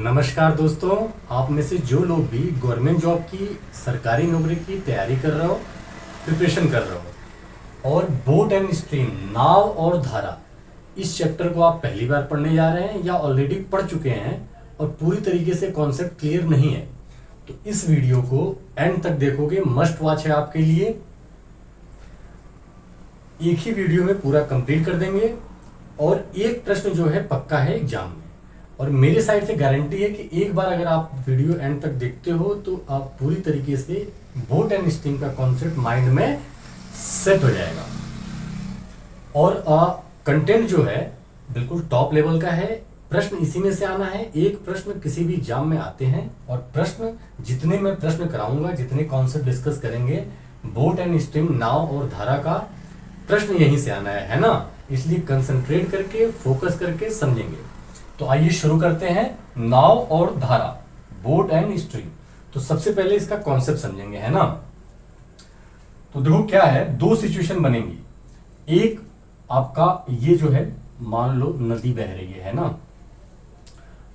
नमस्कार दोस्तों, आप में से जो लोग भी गवर्नमेंट जॉब की सरकारी नौकरी की तैयारी कर रहे हो, प्रिपरेशन कर रहे हो और बोट एंड स्ट्रीम नाव और धारा इस चैप्टर को आप पहली बार पढ़ने जा रहे हैं या ऑलरेडी पढ़ चुके हैं और पूरी तरीके से कॉन्सेप्ट क्लियर नहीं है, तो इस वीडियो को एंड तक देखोगे। मस्ट वॉच है आपके लिए। एक ही वीडियो में पूरा कंप्लीट कर देंगे और एक प्रश्न जो है पक्का है एग्जाम में। और मेरे साइड से गारंटी है कि एक बार अगर आप वीडियो एंड तक देखते हो तो आप पूरी तरीके से बोट एंड स्ट्रीम का कॉन्सेप्ट माइंड में सेट हो जाएगा। और कंटेंट जो है बिल्कुल टॉप लेवल का है। प्रश्न इसी में से आना है। एक प्रश्न किसी भी एग्जाम में आते हैं और प्रश्न जितने मैं प्रश्न कराऊंगा, जितने कॉन्सेप्ट डिस्कस करेंगे बोट एंड स्ट्रीम नाव और धारा का, प्रश्न यहीं से आना है ना। इसलिए कंसंट्रेट करके फोकस करके समझेंगे। तो आइए शुरू करते हैं। नाव और धारा, बोट एंड स्ट्रीम। तो सबसे पहले इसका कॉन्सेप्ट समझेंगे, है ना। तो देखो क्या है, दो सिचुएशन बनेंगी। एक आपका ये जो है, मान लो नदी बह रही है ना,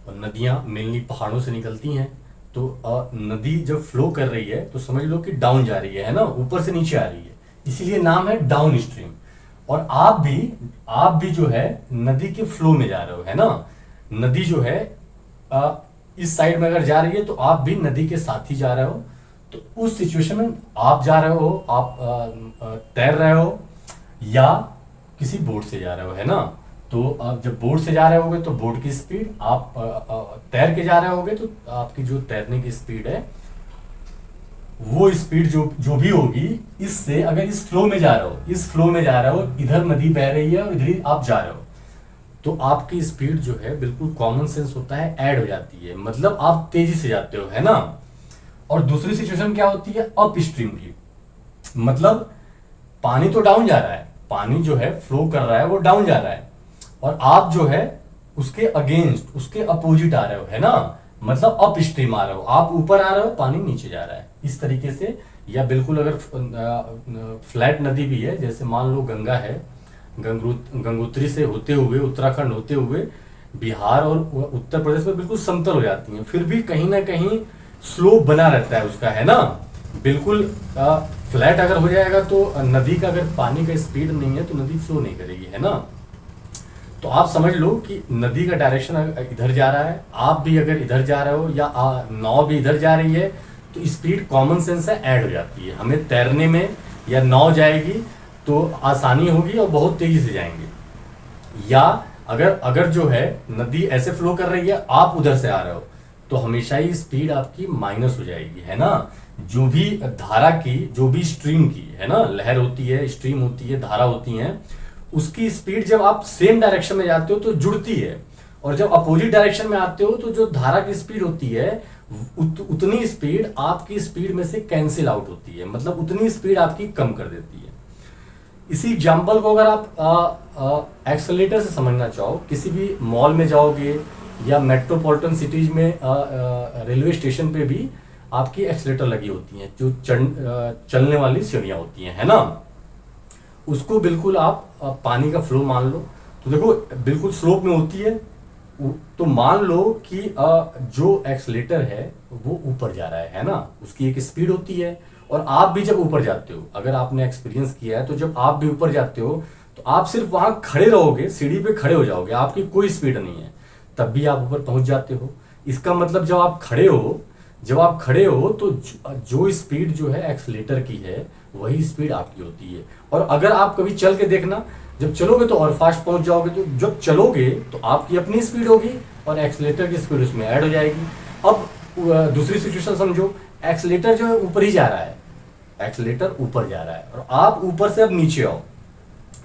और नदियां मेनली पहाड़ों से निकलती हैं। तो नदी जब फ्लो कर रही है तो समझ लो कि डाउन जा रही है ना, ऊपर से नीचे आ रही है, इसीलिए नाम है डाउन स्ट्रीम। और आप भी जो है नदी के फ्लो में जा रहे हो, है ना। नदी जो है इस साइड में अगर जा रही है तो आप भी नदी के साथ ही जा रहे हो। तो उस सिचुएशन में आप जा रहे हो, आप तैर रहे हो या किसी बोट से जा रहे हो, है ना। तो आप जब बोट से जा रहे होगे तो बोट की स्पीड, आप तैर के जा रहे होगे तो आपकी जो तैरने की स्पीड है वो स्पीड जो भी होगी, इससे अगर इस फ्लो में जा रहे हो, इस फ्लो में जा रहे हो, इधर नदी बह रही है और इधर ही आप जा रहे हो, तो आपकी स्पीड जो है बिल्कुल कॉमन सेंस होता है, ऐड हो जाती है। मतलब आप तेजी से जाते हो, है ना। और दूसरी सिचुएशन क्या होती है, अप स्ट्रीम की। मतलब पानी तो डाउन जा रहा है, पानी जो है फ्लो कर रहा है वो डाउन जा रहा है, और आप जो है उसके अगेंस्ट, उसके अपोजिट आ रहे हो, है ना। मतलब अप स्ट्रीम आ रहे हो, आप ऊपर आ रहे हो, पानी नीचे जा रहा है, इस तरीके से। या बिल्कुल अगर फ्लैट नदी भी है, जैसे मान लो गंगा है, गंगोत्री से होते हुए उत्तराखंड होते हुए बिहार और उत्तर प्रदेश में बिल्कुल समतल हो जाती हैं, फिर भी कहीं ना कहीं स्लोप बना रहता है उसका, है ना। बिल्कुल फ्लैट अगर हो जाएगा तो नदी का अगर पानी का स्पीड नहीं है तो नदी फ्लो नहीं करेगी, है ना। तो आप समझ लो कि नदी का डायरेक्शन इधर जा रहा है, आप भी अगर इधर जा रहे हो या नाव भी इधर जा रही है, तो स्पीड कॉमन सेंस है, ऐड हो जाती है। हमें तैरने में या नाव जाएगी तो आसानी होगी और बहुत तेजी से जाएंगे। या अगर जो है नदी ऐसे फ्लो कर रही है, आप उधर से आ रहे हो, तो हमेशा ही स्पीड आपकी माइनस हो जाएगी, है ना। जो भी धारा की, जो भी स्ट्रीम की, है ना, लहर होती है, स्ट्रीम होती है, धारा होती है, उसकी स्पीड जब आप सेम डायरेक्शन में जाते हो तो जुड़ती है, और जब अपोजिट डायरेक्शन में आते हो तो जो धारा की स्पीड होती है उतनी स्पीड आपकी स्पीड में से कैंसिल आउट होती है। मतलब उतनी स्पीड आपकी कम कर देती है। इसी एग्जाम्पल को अगर आप एक्सेलेरेटर से समझना चाहो, किसी भी मॉल में जाओगे या मेट्रोपॉलिटन सिटीज में रेलवे स्टेशन पे भी आपकी एक्सेलेरेटर लगी होती हैं, जो चलने वाली सीढ़ियां होती हैं, है ना। उसको बिल्कुल आप पानी का फ्लो मान लो। तो देखो बिल्कुल स्लोप में होती है, तो मान लो कि जो एक्सेलेरेटर है वो ऊपर जा रहा है ना, उसकी एक स्पीड होती है। और आप भी जब ऊपर जाते हो, अगर आपने एक्सपीरियंस किया है, तो जब आप भी ऊपर जाते हो तो आप सिर्फ वहां खड़े रहोगे, सीढ़ी पे खड़े हो जाओगे, आपकी कोई स्पीड नहीं है, तब भी आप ऊपर पहुंच जाते हो। इसका मतलब जब आप खड़े हो तो जो स्पीड जो है एक्सेलेरेटर की है वही स्पीड आपकी होती है। और अगर आप कभी चल के देखना, जब चलोगे तो और फास्ट पहुंच जाओगे। तो जब चलोगे तो आपकी अपनी स्पीड होगी और एक्सेलेरेटर की स्पीड उसमें ऐड हो जाएगी। अब दूसरी सिचुएशन समझो, एक्सेलेरेटर जो है ऊपर ही जा रहा है, एक्सेलेरेटर ऊपर जा रहा है और आप ऊपर से अब नीचे आओ।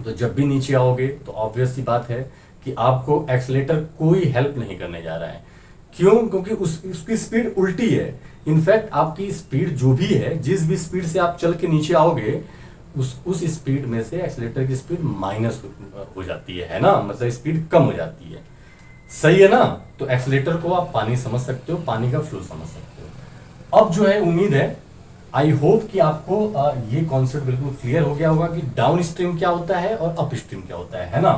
तो जब भी नीचे आओगे तो ऑब्वियस सी बात है कि आपको एक्सेलेरेटर कोई हेल्प नहीं करने जा रहा है। क्यों? क्योंकि उसकी स्पीड उल्टी है। इनफैक्ट आपकी स्पीड जो भी है, जिस भी स्पीड से आप चल के नीचे आओगे, उस स्पीड में से एक्सेलेरेटर की स्पीड माइनस हो जाती है ना। मतलब स्पीड कम हो जाती है। सही है ना। तो एक्सेलेरेटर को आप पानी समझ सकते हो, पानी का फ्लो समझ सकते हो। अब जो है उम्मीद है, आई होप कि आपको ये कॉन्सेप्ट बिल्कुल क्लियर हो गया होगा कि डाउन स्ट्रीम क्या होता है और अप स्ट्रीम क्या होता है ना।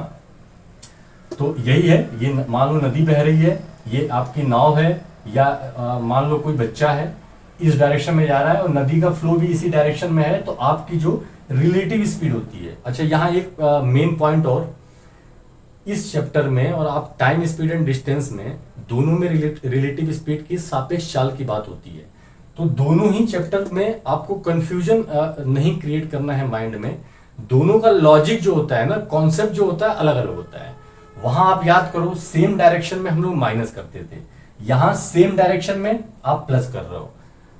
तो यही है, ये मान लो नदी बह रही है, ये आपकी नाव है या मान लो कोई बच्चा है, इस डायरेक्शन में जा रहा है और नदी का फ्लो भी इसी डायरेक्शन में है, तो आपकी जो रिलेटिव स्पीड होती है। अच्छा, यहाँ एक मेन पॉइंट और, इस चैप्टर में और आप टाइम स्पीड एंड डिस्टेंस में दोनों में रिलेटिव स्पीड की सापेक्ष चाल की बात होती है। तो दोनों ही चैप्टर में आपको कंफ्यूजन नहीं क्रिएट करना है माइंड में। दोनों का लॉजिक जो होता है ना, कॉन्सेप्ट जो होता है अलग अलग होता है। वहां आप याद करो सेम डायरेक्शन में हम लोग माइनस करते थे, यहां सेम डायरेक्शन में आप प्लस कर रहे हो।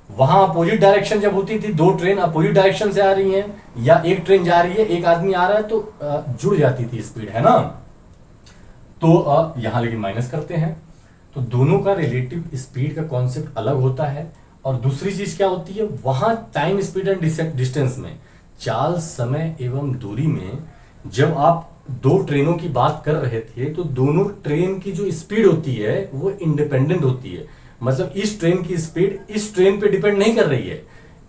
वहां अपोजिट डायरेक्शन जब होती थी, दो ट्रेन अपोजिट डायरेक्शन से आ रही हैं या एक ट्रेन जा रही है एक आदमी आ रहा है, तो जुड़ जाती थी स्पीड, है ना। तो यहां लेकिन माइनस करते हैं, तो दोनों का रिलेटिव स्पीड का कॉन्सेप्ट अलग होता है। और दूसरी चीज क्या होती है, वहां टाइम स्पीड एंड डिस्टेंस में, चाल समय एवं दूरी में, जब आप दो ट्रेनों की बात कर रहे थे तो दोनों ट्रेन की जो स्पीड होती है वो इंडिपेंडेंट होती है। मतलब इस ट्रेन की स्पीड इस ट्रेन पे डिपेंड नहीं कर रही है।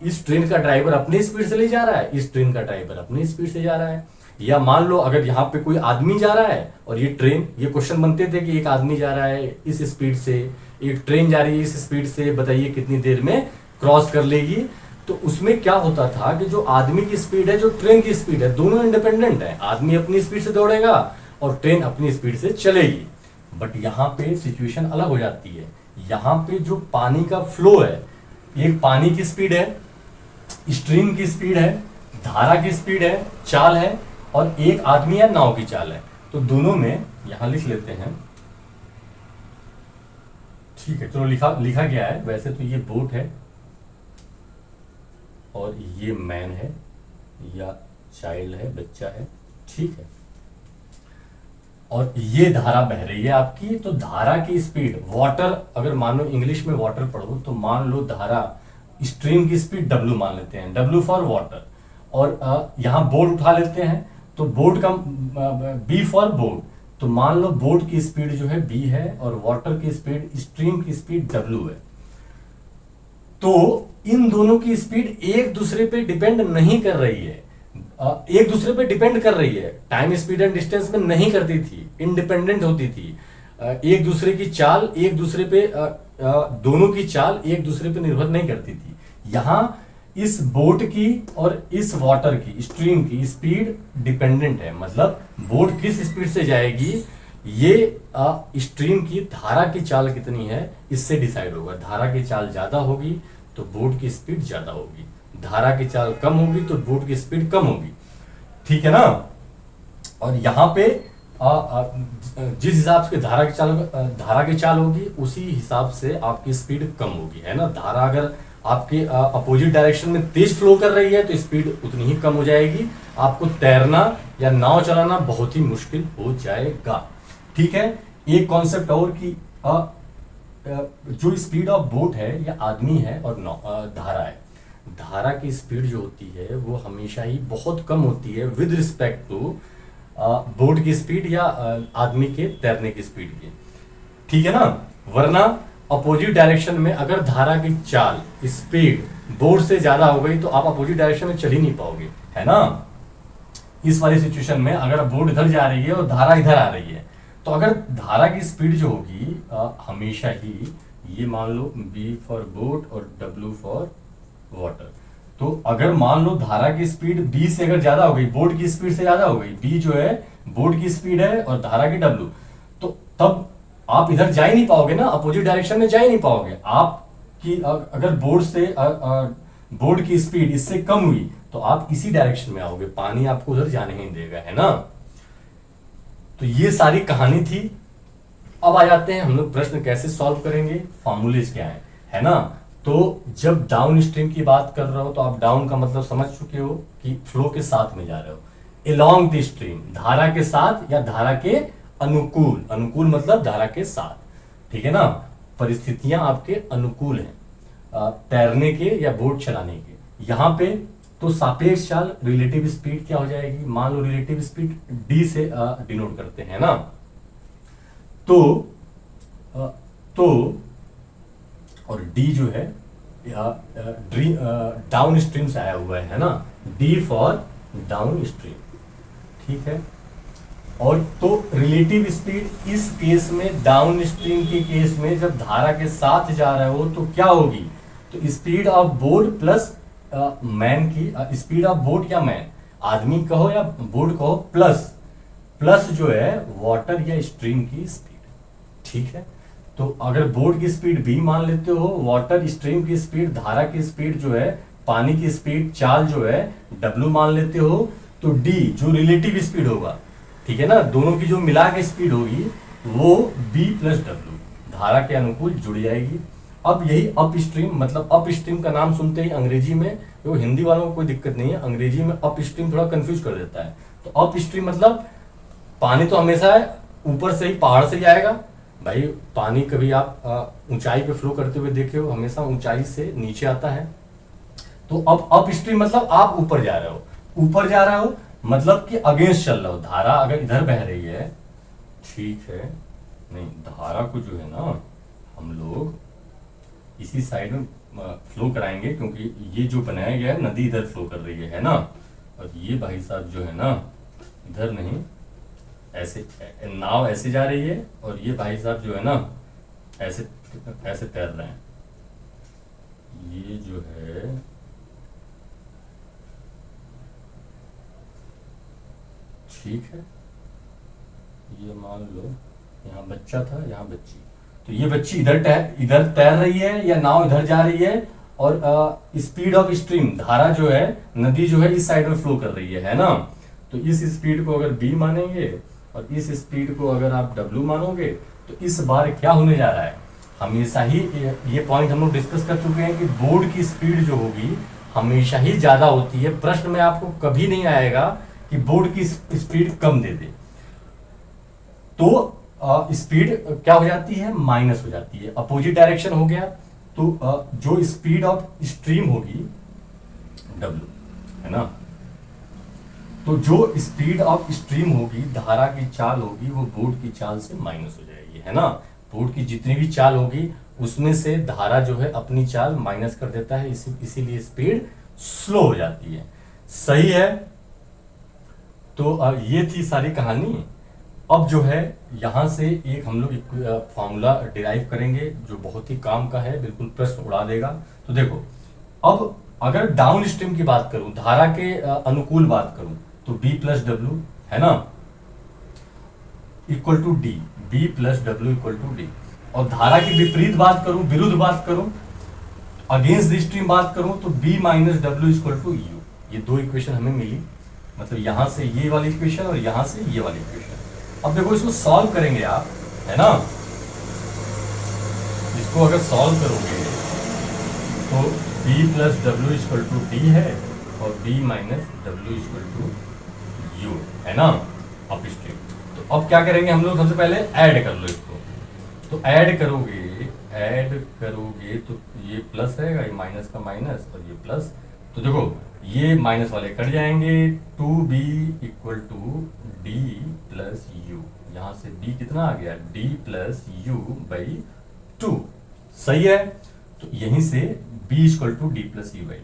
इस ट्रेन का ड्राइवर अपनी स्पीड से ले जा रहा है, इस ट्रेन का ड्राइवर अपनी स्पीड से जा रहा है। या मान लो अगर यहाँ पे कोई आदमी जा रहा है और ये ट्रेन, ये क्वेश्चन बनते थे कि एक आदमी जा रहा है इस स्पीड से, एक ट्रेन जा रही है इस स्पीड से, बताइए कितनी देर में क्रॉस कर लेगी। तो उसमें क्या होता था कि जो आदमी की स्पीड है, जो ट्रेन की स्पीड है, दोनों इंडिपेंडेंट है। आदमी अपनी स्पीड से दौड़ेगा और ट्रेन अपनी स्पीड से चलेगी। बट यहाँ पे सिचुएशन अलग हो जाती है। यहाँ पे जो पानी का फ्लो है, एक पानी की स्पीड है, स्ट्रीम की स्पीड है, धारा की स्पीड है, चाल है, और एक आदमी या नाव की चाल है। तो दोनों में यहां लिख लेते हैं, ठीक है, चलो लिखा गया है। वैसे तो ये बोट है और ये मैन है या चाइल्ड है, बच्चा है, ठीक है। और ये धारा बह रही है आपकी, तो धारा की स्पीड, वाटर, अगर मान लो इंग्लिश में वाटर पढ़ो तो मान लो धारा, स्ट्रीम की स्पीड W मान लेते हैं, W फॉर वाटर। और यहां बोट उठा लेते हैं तो बोट का B फॉर बोट, तो मान लो बोट की स्पीड जो है B है और वाटर की स्पीड, स्ट्रीम की स्पीड W है। तो इन दोनों की स्पीड एक दूसरे पे डिपेंड नहीं कर रही है, एक दूसरे पे डिपेंड कर रही है। टाइम स्पीड एंड डिस्टेंस में नहीं करती थी, इंडिपेंडेंट होती थी। एक दूसरे की चाल एक दूसरे पे, दोनों की चाल एक दूसरे पे निर्भर नहीं करती थी। यहां इस बोट की और इस वाटर की, स्ट्रीम की स्पीड डिपेंडेंट है। मतलब बोट किस स्पीड से जाएगी, ये स्ट्रीम की धारा की चाल कितनी है इससे डिसाइड होगा। धारा की चाल ज्यादा होगी तो बोट की स्पीड ज्यादा होगी, धारा की चाल कम होगी तो बोट की स्पीड कम होगी, ठीक है ना। और यहां पे जिस हिसाब से धारा की चाल होगी उसी हिसाब से आपकी स्पीड कम होगी, है ना। धारा अगर आपके अपोजिट डायरेक्शन में तेज फ्लो कर रही है तो स्पीड उतनी ही कम हो जाएगी, आपको तैरना या नाव चलाना बहुत ही मुश्किल हो जाएगा, ठीक है। एक कॉन्सेप्ट और कि जो स्पीड ऑफ बोट है या आदमी है और धारा है, धारा की स्पीड जो होती है वो हमेशा ही बहुत कम होती है विद रिस्पेक्ट टू बोट की स्पीड या आदमी के तैरने की स्पीड की, ठीक है ना। वरना अपोजिट डायरेक्शन में अगर धारा की चाल, स्पीड बोट से ज्यादा हो गई तो आप अपोजिट डायरेक्शन में चल ही नहीं पाओगे, है ना। इस वाली सिचुएशन में अगर बोट इधर जा रही है और धारा इधर आ रही है, तो अगर धारा की स्पीड जो होगी हमेशा ही, ये मान लो B फॉर बोट और W फॉर वाटर, तो अगर मान लो धारा की स्पीड B से अगर ज्यादा हो गई, बोट की स्पीड से ज्यादा हो गई, B जो है बोट की स्पीड है और धारा की W, तो तब आप इधर जा ही नहीं पाओगे ना, अपोजिट डायरेक्शन में जा ही नहीं पाओगे। आपकी अगर बोट की स्पीड इससे कम हुई तो आप इसी डायरेक्शन में आओगे, पानी आपको उधर जाने ही देगा, है ना। तो ये सारी कहानी थी। अब आ जाते हैं हम लोग प्रश्न कैसे सॉल्व करेंगे, फॉर्मूलेज क्या है ना। तो जब डाउन स्ट्रीम की बात कर रहे हो तो आप डाउन का मतलब समझ चुके हो कि फ्लो के साथ में जा रहे हो, एलोंग द स्ट्रीम, धारा के साथ या धारा के अनुकूल, अनुकूल मतलब धारा के साथ, ठीक है ना। परिस्थितियां आपके अनुकूल हैं तैरने के या बोट चलाने के। यहां पे तो सापेक्ष चाल, रिलेटिव स्पीड क्या हो जाएगी, मान लो रिलेटिव स्पीड D से डिनोट करते हैं ना। तो और D जो है डाउन स्ट्रीम से आया हुआ है ना, D फॉर डाउन स्ट्रीम, ठीक है। और तो रिलेटिव स्पीड इस केस में, डाउन स्ट्रीम के केस में जब धारा के साथ जा रहे हो तो क्या होगी, तो speed of boat plus man की स्पीड ऑफ बोट या मैन, आदमी कहो या बोट कहो, प्लस प्लस जो है वाटर या स्ट्रीम की स्पीड। ठीक है, तो अगर बोट की स्पीड v मान लेते हो, वाटर स्ट्रीम की स्पीड, धारा की स्पीड जो है, पानी की स्पीड चाल जो है w मान लेते हो, तो d जो रिलेटिव स्पीड होगा, ठीक है ना, दोनों की जो मिला के स्पीड होगी वो b प्लस डब्ल्यू धारा के अनुकूल जुड़ जाएगी। अब यही अप स्ट्रीम, मतलब अप स्ट्रीम का नाम सुनते ही अंग्रेजी में, तो हिंदी वालों को कोई दिक्कत नहीं है, अंग्रेजी में अप स्ट्रीम थोड़ा कंफ्यूज कर देता है। तो अप स्ट्रीम मतलब पानी तो हमेशा ऊपर से ही, पहाड़ से ही आएगा भाई, पानी कभी आप ऊंचाई पे फ्लो करते हुए देखे हो, हमेशा ऊंचाई से नीचे आता है। तो अब अप स्ट्रीम मतलब आप ऊपर जा रहे हो, ऊपर जा रहे हो मतलब कि अगेंस्ट चल रहे हो, धारा अगर इधर बह रही है, ठीक है, नहीं धारा को जो है ना हम लोग इसी साइड में फ्लो कराएंगे, क्योंकि ये जो बनाया गया है नदी इधर फ्लो कर रही है ना, और ये भाई साहब जो है ना इधर नहीं, ऐसे नाव ऐसे जा रही है, और ये भाई साहब जो है ना ऐसे ऐसे तैर रहे हैं। ये जो है ठीक है, ये मान लो यहाँ बच्चा था, यहाँ बच्ची, तो ये बच्ची इधर तैर रही है या नाव इधर जा रही है, और स्पीड ऑफ स्ट्रीम, धारा जो है, नदी जो है इस साइड में फ्लो कर रही है ना, तो इस स्पीड को अगर b मानेंगे और इस स्पीड को अगर आप w मानोगे, तो इस बार क्या होने जा रहा है, हमेशा ही ये पॉइंट हम लोग डिस्कस कर चुके हैं कि बोर्ड की स्पीड जो होगी हमेशा ही ज्यादा होती है। प्रश्न में आपको कभी नहीं आएगा कि बोर्ड की स्पीड कम दे दे, तो स्पीड क्या हो जाती है, माइनस हो जाती है, अपोजिट डायरेक्शन हो गया। तो जो स्पीड ऑफ स्ट्रीम होगी w, है ना, तो जो स्पीड ऑफ स्ट्रीम होगी, धारा की चाल होगी, वो बोर्ड की चाल से माइनस हो जाएगी, है ना, बोर्ड की जितनी भी चाल होगी उसमें से धारा जो है अपनी चाल माइनस कर देता है, इसीलिए स्पीड स्लो हो जाती है। सही है, तो ये थी सारी कहानी। अब जो है यहां से एक हम लोग फॉर्मूला डिराइव करेंगे जो बहुत ही काम का है, बिल्कुल प्रश्न उड़ा देगा। तो देखो, अब अगर डाउन स्ट्रीम की बात करूं, धारा के अनुकूल बात करूं, तो b प्लस डब्ल्यू, है ना, equal to D, b plus W equal to D. और धारा की विपरीत बात करूं, विरुद्ध बात करूं, अगेंस्ट द स्ट्रीम बात करूं, तो b minus W equal to U. ये दो इक्वेशन हमें मिली, मतलब यहां से ये वाली इक्वेशन और यहां से ये वाली इक्वेशन। अब देखो इसको सॉल्व करेंगे आप, है ना, इसको अगर सॉल्व करोगे तो b plus W equal to D है और b minus W equal to U, है ना, अप स्ट्रीम। तो अब क्या करेंगे हम लोग, सबसे पहले ऐड कर लो इसको, तो ऐड करोगे तो ये प्लस रहेगा, ये माइनस का माइनस और ये प्लस, तो देखो ये माइनस वाले कट जाएंगे, 2b equal to D plus U, यहां से b कितना आ गया, d प्लस यू बाई 2। सही है, तो यहीं से b equal to D plus U by 2,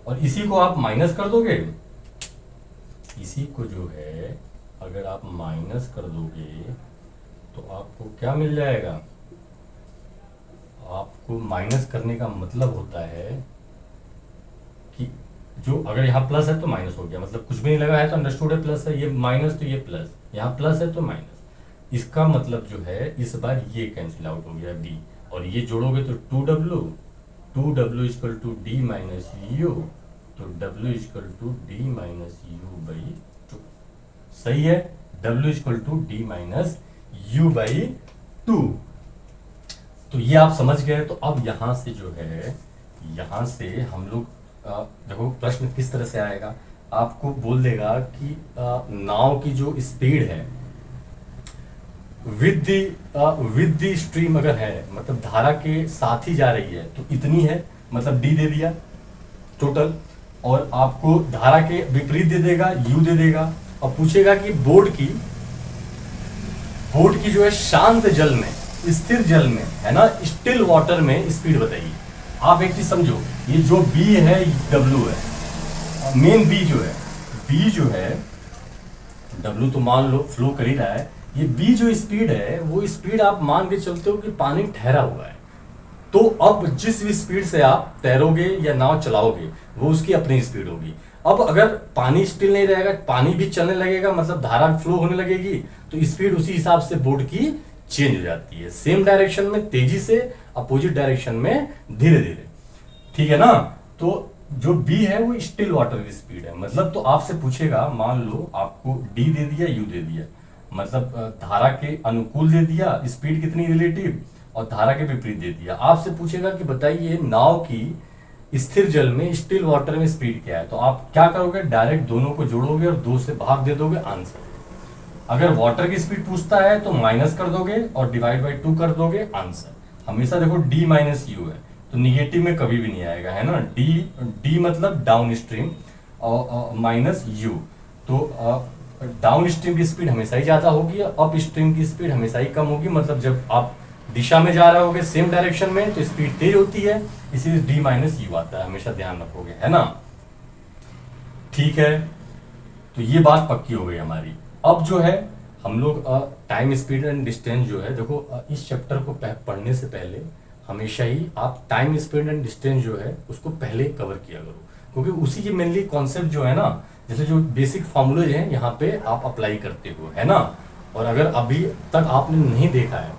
और इसी को आप माइनस कर दोगे, इसी को जो है अगर आप माइनस कर दोगे तो आपको क्या मिल जाएगा, आपको माइनस करने का मतलब होता है कि जो अगर यहाँ प्लस है तो माइनस हो गया, मतलब कुछ भी नहीं लगा है तो अंडरस्टूड है प्लस है, ये माइनस तो ये प्लस, यहाँ प्लस है तो माइनस, इसका मतलब जो है इस बार ये कैंसिल आउट हो गया b, और ये जोड़ोगे तो 2w equal to D minus U, तो w equal to D minus U by 2। सही है, w equal to D minus U by 2। तो ये आप समझ गए। तो अब यहां से जो है, यहां से हम लोग देखो प्रश्न किस तरह से आएगा, आपको बोल देगा कि नाव की जो स्पीड है विद द स्ट्रीम अगर है, मतलब धारा के साथ ही जा रही है, तो इतनी है, मतलब d दे दिया टोटल, और आपको धारा के विपरीत दे देगा, u दे देगा, और पूछेगा कि बोर्ड की जो है शांत जल में, स्थिर जल में, है ना, स्टिल वाटर में स्पीड बताइए। आप एक चीज समझो, ये जो b है w है, मेन b जो है W तो मान लो फ्लो कर ही रहा है, ये B जो स्पीड है वो स्पीड आप मान के चलते हो कि पानी ठहरा हुआ है। तो अब जिस भी स्पीड से आप तैरोगे या नाव चलाओगे वो उसकी अपनी स्पीड होगी। अब अगर पानी स्टिल नहीं रहेगा, पानी भी चलने लगेगा, मतलब धारा फ्लो होने लगेगी, तो स्पीड उसी हिसाब से बोट की चेंज हो जाती है, सेम डायरेक्शन में तेजी से, अपोजिट डायरेक्शन में धीरे धीरे। ठीक है ना। तो जो बी है वो स्टिल वाटर की स्पीड है। मतलब तो आपसे पूछेगा, मान लो आपको डी दे दिया, यू दे दिया, मतलब धारा के अनुकूल दे दिया स्पीड कितनी रिलेटिव, और धारा के विपरीत दे दिया। आपसे पूछेगा कि बताइए नाव की स्थिर जल में, स्टिल वाटर में स्पीड क्या है, तो आप क्या करोगे, डायरेक्ट दोनों को जोड़ोगे और 2 से भाग दे दोगे आंसर। अगर वाटर की स्पीड पूछता है तो माइनस कर दोगे और डिवाइड बाई 2 कर दोगे आंसर। हमेशा देखो डी माइनस यू है तो निगेटिव में कभी भी नहीं आएगा, है ना। डी मतलब डाउन स्ट्रीम और माइनस यू, तो डाउन स्ट्रीम की स्पीड हमेशा ही ज्यादा होगी, अप स्ट्रीम की स्पीड हमेशा ही कम होगी। मतलब जब आप दिशा में जा रहे होगे सेम डायरेक्शन में तो स्पीड तेज होती है, इसीलिए डी माइनस यू आता है, हमेशा ध्यान रखोगे, है ना। ठीक है, तो ये बात पक्की हो गई हमारी। अब जो है हम लोग टाइम स्पीड एंड डिस्टेंस जो है, देखो इस चैप्टर को पढ़ने से पहले हमेशा ही आप टाइम स्पीड एंड डिस्टेंस जो है उसको पहले कवर किया करो, क्योंकि उसी की मेनली कॉन्सेप्ट जो है ना, जैसे जो बेसिक फॉर्मूलेज हैं यहाँ पे आप अप्लाई करते हो, है ना। और अगर अभी तक आपने नहीं देखा है,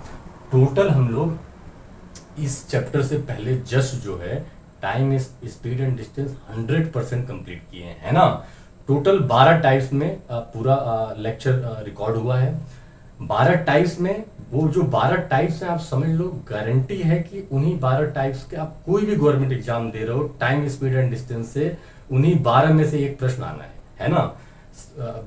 टोटल हम लोग इस चैप्टर से पहले जस्ट जो है time speed and distance 100% complete किए हैं, है ना। टोटल 12 टाइप्स में पूरा लेक्चर रिकॉर्ड हुआ है। 12 टाइप्स में, वो जो 12 टाइप्स हैं आप समझ लो, गारंटी है कि उन्हीं 12 टाइप्स के आप कोई भी गवर्नमेंट एग्जाम दे रहे हो टाइम स्पीड एंड डिस्टेंस से, उन्हीं 12 में से एक प्रश्न आना है ना।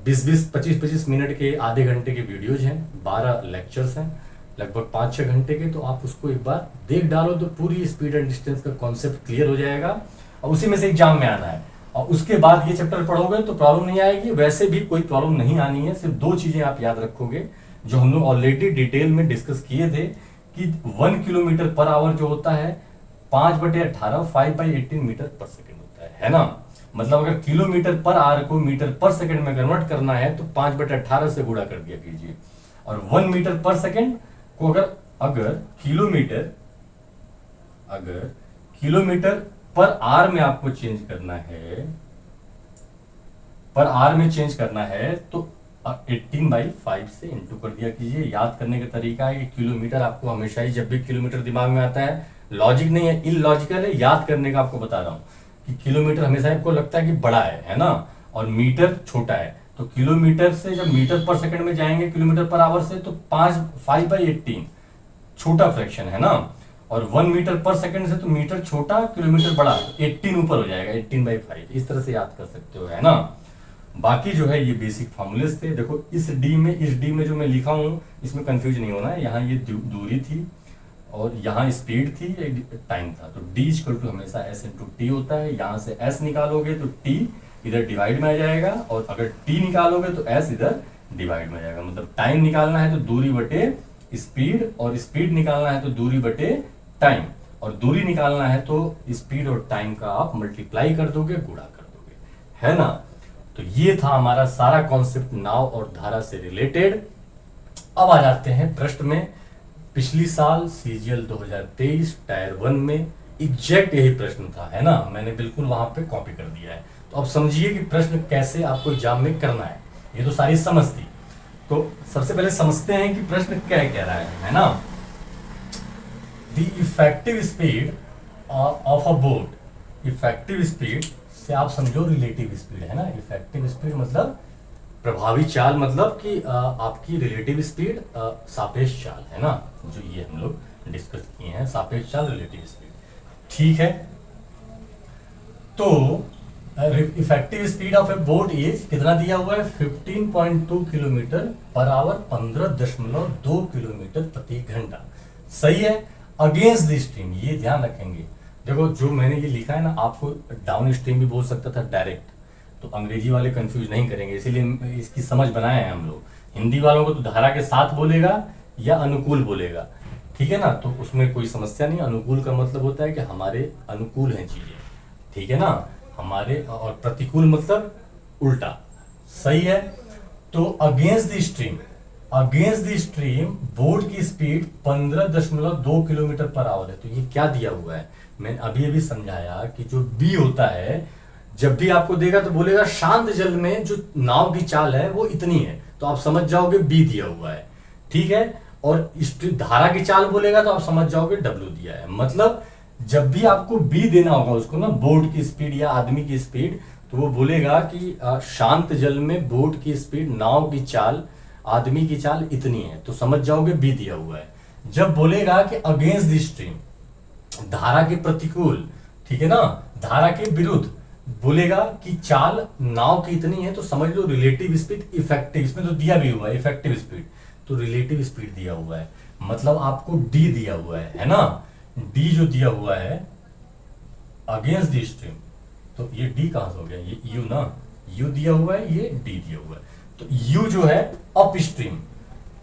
20-20, 25-25 मिनट के, आधे घंटे के वीडियोज हैं, 12 लेक्चर्स हैं, लगभग 5-6 घंटे के। तो आप उसको एक बार देख डालो तो पूरी स्पीड एंड डिस्टेंस का कॉन्सेप्ट क्लियर हो जाएगा, और उसी में से एग्जाम में आना है। और उसके बाद ये चैप्टर पढ़ोगे तो प्रॉब्लम नहीं आएगी, वैसे भी कोई प्रॉब्लम नहीं आनी है। सिर्फ 2 चीजें आप याद रखोगे जो हम लोग ऑलरेडी डिटेल में डिस्कस किए थे, कि 1 किलोमीटर पर आवर जो होता है 5/18 5/18 मीटर पर सेकेंड होता है ना। मतलब अगर किलोमीटर पर आवर को मीटर पर सेकेंड में कन्वर्ट करना है तो 5/18 से गुणा कर दिया कीजिए। और 1 मीटर पर सेकेंड को अगर किलोमीटर पर आवर में आपको चेंज करना है, पर आवर में चेंज करना है, तो 18/5 से इंटू कर दिया कीजिए। याद करने का तरीका है कि किलोमीटर आपको हमेशा ही, जब भी किलोमीटर दिमाग में आता है, लॉजिक नहीं है, इलॉजिकल है, याद करने का आपको बता रहा हूं कि किलोमीटर हमेशा आपको लगता है कि बड़ा है ना, और मीटर छोटा है। तो किलोमीटर से जब मीटर पर सेकंड में जाएंगे किलोमीटर पर आवर से, तो 5/18 छोटा फ्रैक्शन है ना, और 1 मीटर पर सेकंड से तो मीटर छोटा किलोमीटर बड़ा, तो 18 ऊपर हो जाएगा, 18/5। इस तरह से याद कर सकते हो, है ना। बाकी जो है ये बेसिक फॉर्मूलेस थे। देखो इस डी में जो मैं लिखा हूँ इसमें कंफ्यूज नहीं होना है। यहाँ ये दूरी थी और यहाँ स्पीड थी, टाइम था, तो डी इक्वल टू हमेशा एस इंटू टी होता है। यहाँ से एस निकालोगे तो टी इधर डिवाइड में आ जाएगा, और अगर टी निकालोगे तो एस इधर डिवाइड में आ जाएगा। मतलब टाइम निकालना है तो दूरी बटे स्पीड, और स्पीड निकालना है तो दूरी बटे टाइम, और दूरी निकालना है तो स्पीड और टाइम का आप मल्टीप्लाई कर दोगे, गुणा कर दोगे, है ना। तो ये था हमारा सारा कॉन्सेप्ट नाव और धारा से रिलेटेड। अब आ जाते हैं प्रश्न में। पिछली साल सीजीएल 2023 टायर 1 में एग्जैक्ट यही प्रश्न था, है ना। मैंने बिल्कुल वहां पे कॉपी कर दिया है। तो अब समझिए कि प्रश्न कैसे आपको एग्जाम में करना है। ये तो सारी समझ थी, तो सबसे पहले समझते हैं कि प्रश्न क्या कह रहा है ना। The effective speed of a boat, effective speed से आप समझो रिलेटिव स्पीड, है ना। इफेक्टिव स्पीड मतलब प्रभावी चाल, मतलब कि आपकी रिलेटिव स्पीड, सापेक्ष चाल, है ना, जो ये हम लोग डिस्कस किए हैं, सापेक्ष चाल, रिलेटिव स्पीड, ठीक है। तो effective speed of A boat is कितना दिया हुआ है, 15.2 किलोमीटर पर आवर, 15.2 किलोमीटर प्रति घंटा, सही है। अगेंस्ट द स्ट्रीम, ये ध्यान रखेंगे। देखो जो मैंने ये लिखा है ना, आपको डाउन स्ट्रीम भी बोल सकता था डायरेक्ट, तो अंग्रेजी वाले कंफ्यूज नहीं करेंगे, इसीलिए इसकी समझ बनाए हैं हम लोग। हिंदी वालों को तो धारा के साथ बोलेगा या अनुकूल बोलेगा, ठीक है ना, तो उसमें कोई समस्या नहीं। अनुकूल का मतलब होता है कि हमारे अनुकूल हैं चीजें, ठीक है ना, हमारे, और प्रतिकूल मतलब उल्टा, सही है। तो अगेंस्ट द स्ट्रीम बोट की स्पीड 15.2 किलोमीटर पर आवर है। तो ये क्या दिया हुआ है, मैंने अभी अभी समझाया कि जो बी होता है, जब भी आपको देगा तो बोलेगा शांत जल में जो नाव की चाल है वो इतनी है, तो आप समझ जाओगे बी दिया हुआ है, ठीक है। और धारा की चाल बोलेगा तो आप समझ जाओगे डब्ल्यू दिया है। मतलब जब भी आपको बी देना होगा उसको ना, बोट की स्पीड या आदमी की स्पीड, तो वो बोलेगा कि शांत जल में बोट की स्पीड, नाव की चाल, आदमी की चाल इतनी है, तो समझ जाओगे बी दिया हुआ है। जब बोलेगा कि अगेंस्ट द स्ट्रीम, धारा के प्रतिकूल, ठीक है ना, धारा के विरुद्ध बोलेगा कि चाल नाव की इतनी है, तो समझ लो रिलेटिव स्पीड, इफेक्टिव, इसमें तो दिया भी हुआ है इफेक्टिव स्पीड, तो रिलेटिव स्पीड दिया हुआ है। मतलब आपको डी दिया हुआ है ना, डी जो दिया हुआ है अगेंस्ट द स्ट्रीम, तो ये डी कहां से हो गया, ये यू ना, यू दिया हुआ है, ये डी दिया हुआ है। तो यू जो है अप स्ट्रीम,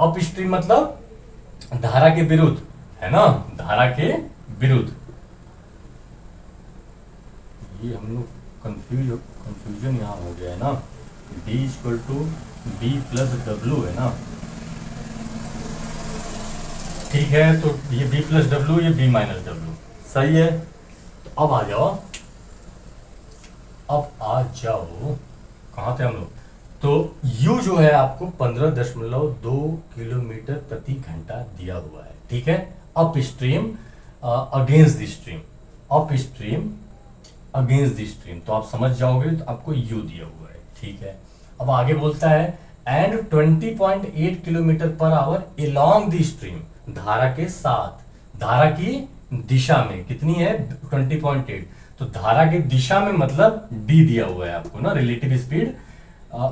अप स्ट्रीम मतलब धारा के विरुद्ध, है ना, धारा के विरुद्ध। ये हम लोग कंफ्यूजन यहां हो गया है ना, D equal to B plus W है ना, ठीक है। तो ये B प्लस डब्ल्यू, ये B माइनस डब्ल्यू, सही है। तो अब आ जाओ, कहां थे हम लोग। तो U जो है आपको 15.2 किलोमीटर प्रति घंटा दिया हुआ है, ठीक है। Up stream against the stream, up stream against the stream, तो आप समझ जाओगे, तो आपको U दिया हुआ है, ठीक है। अब आगे बोलता है and 20.8 kilometre per hour along the stream, धारा के साथ, धारा की दिशा में कितनी है 20.8, तो धारा की दिशा में मतलब डी दिया हुआ है आपको ना, रिलेटिव स्पीड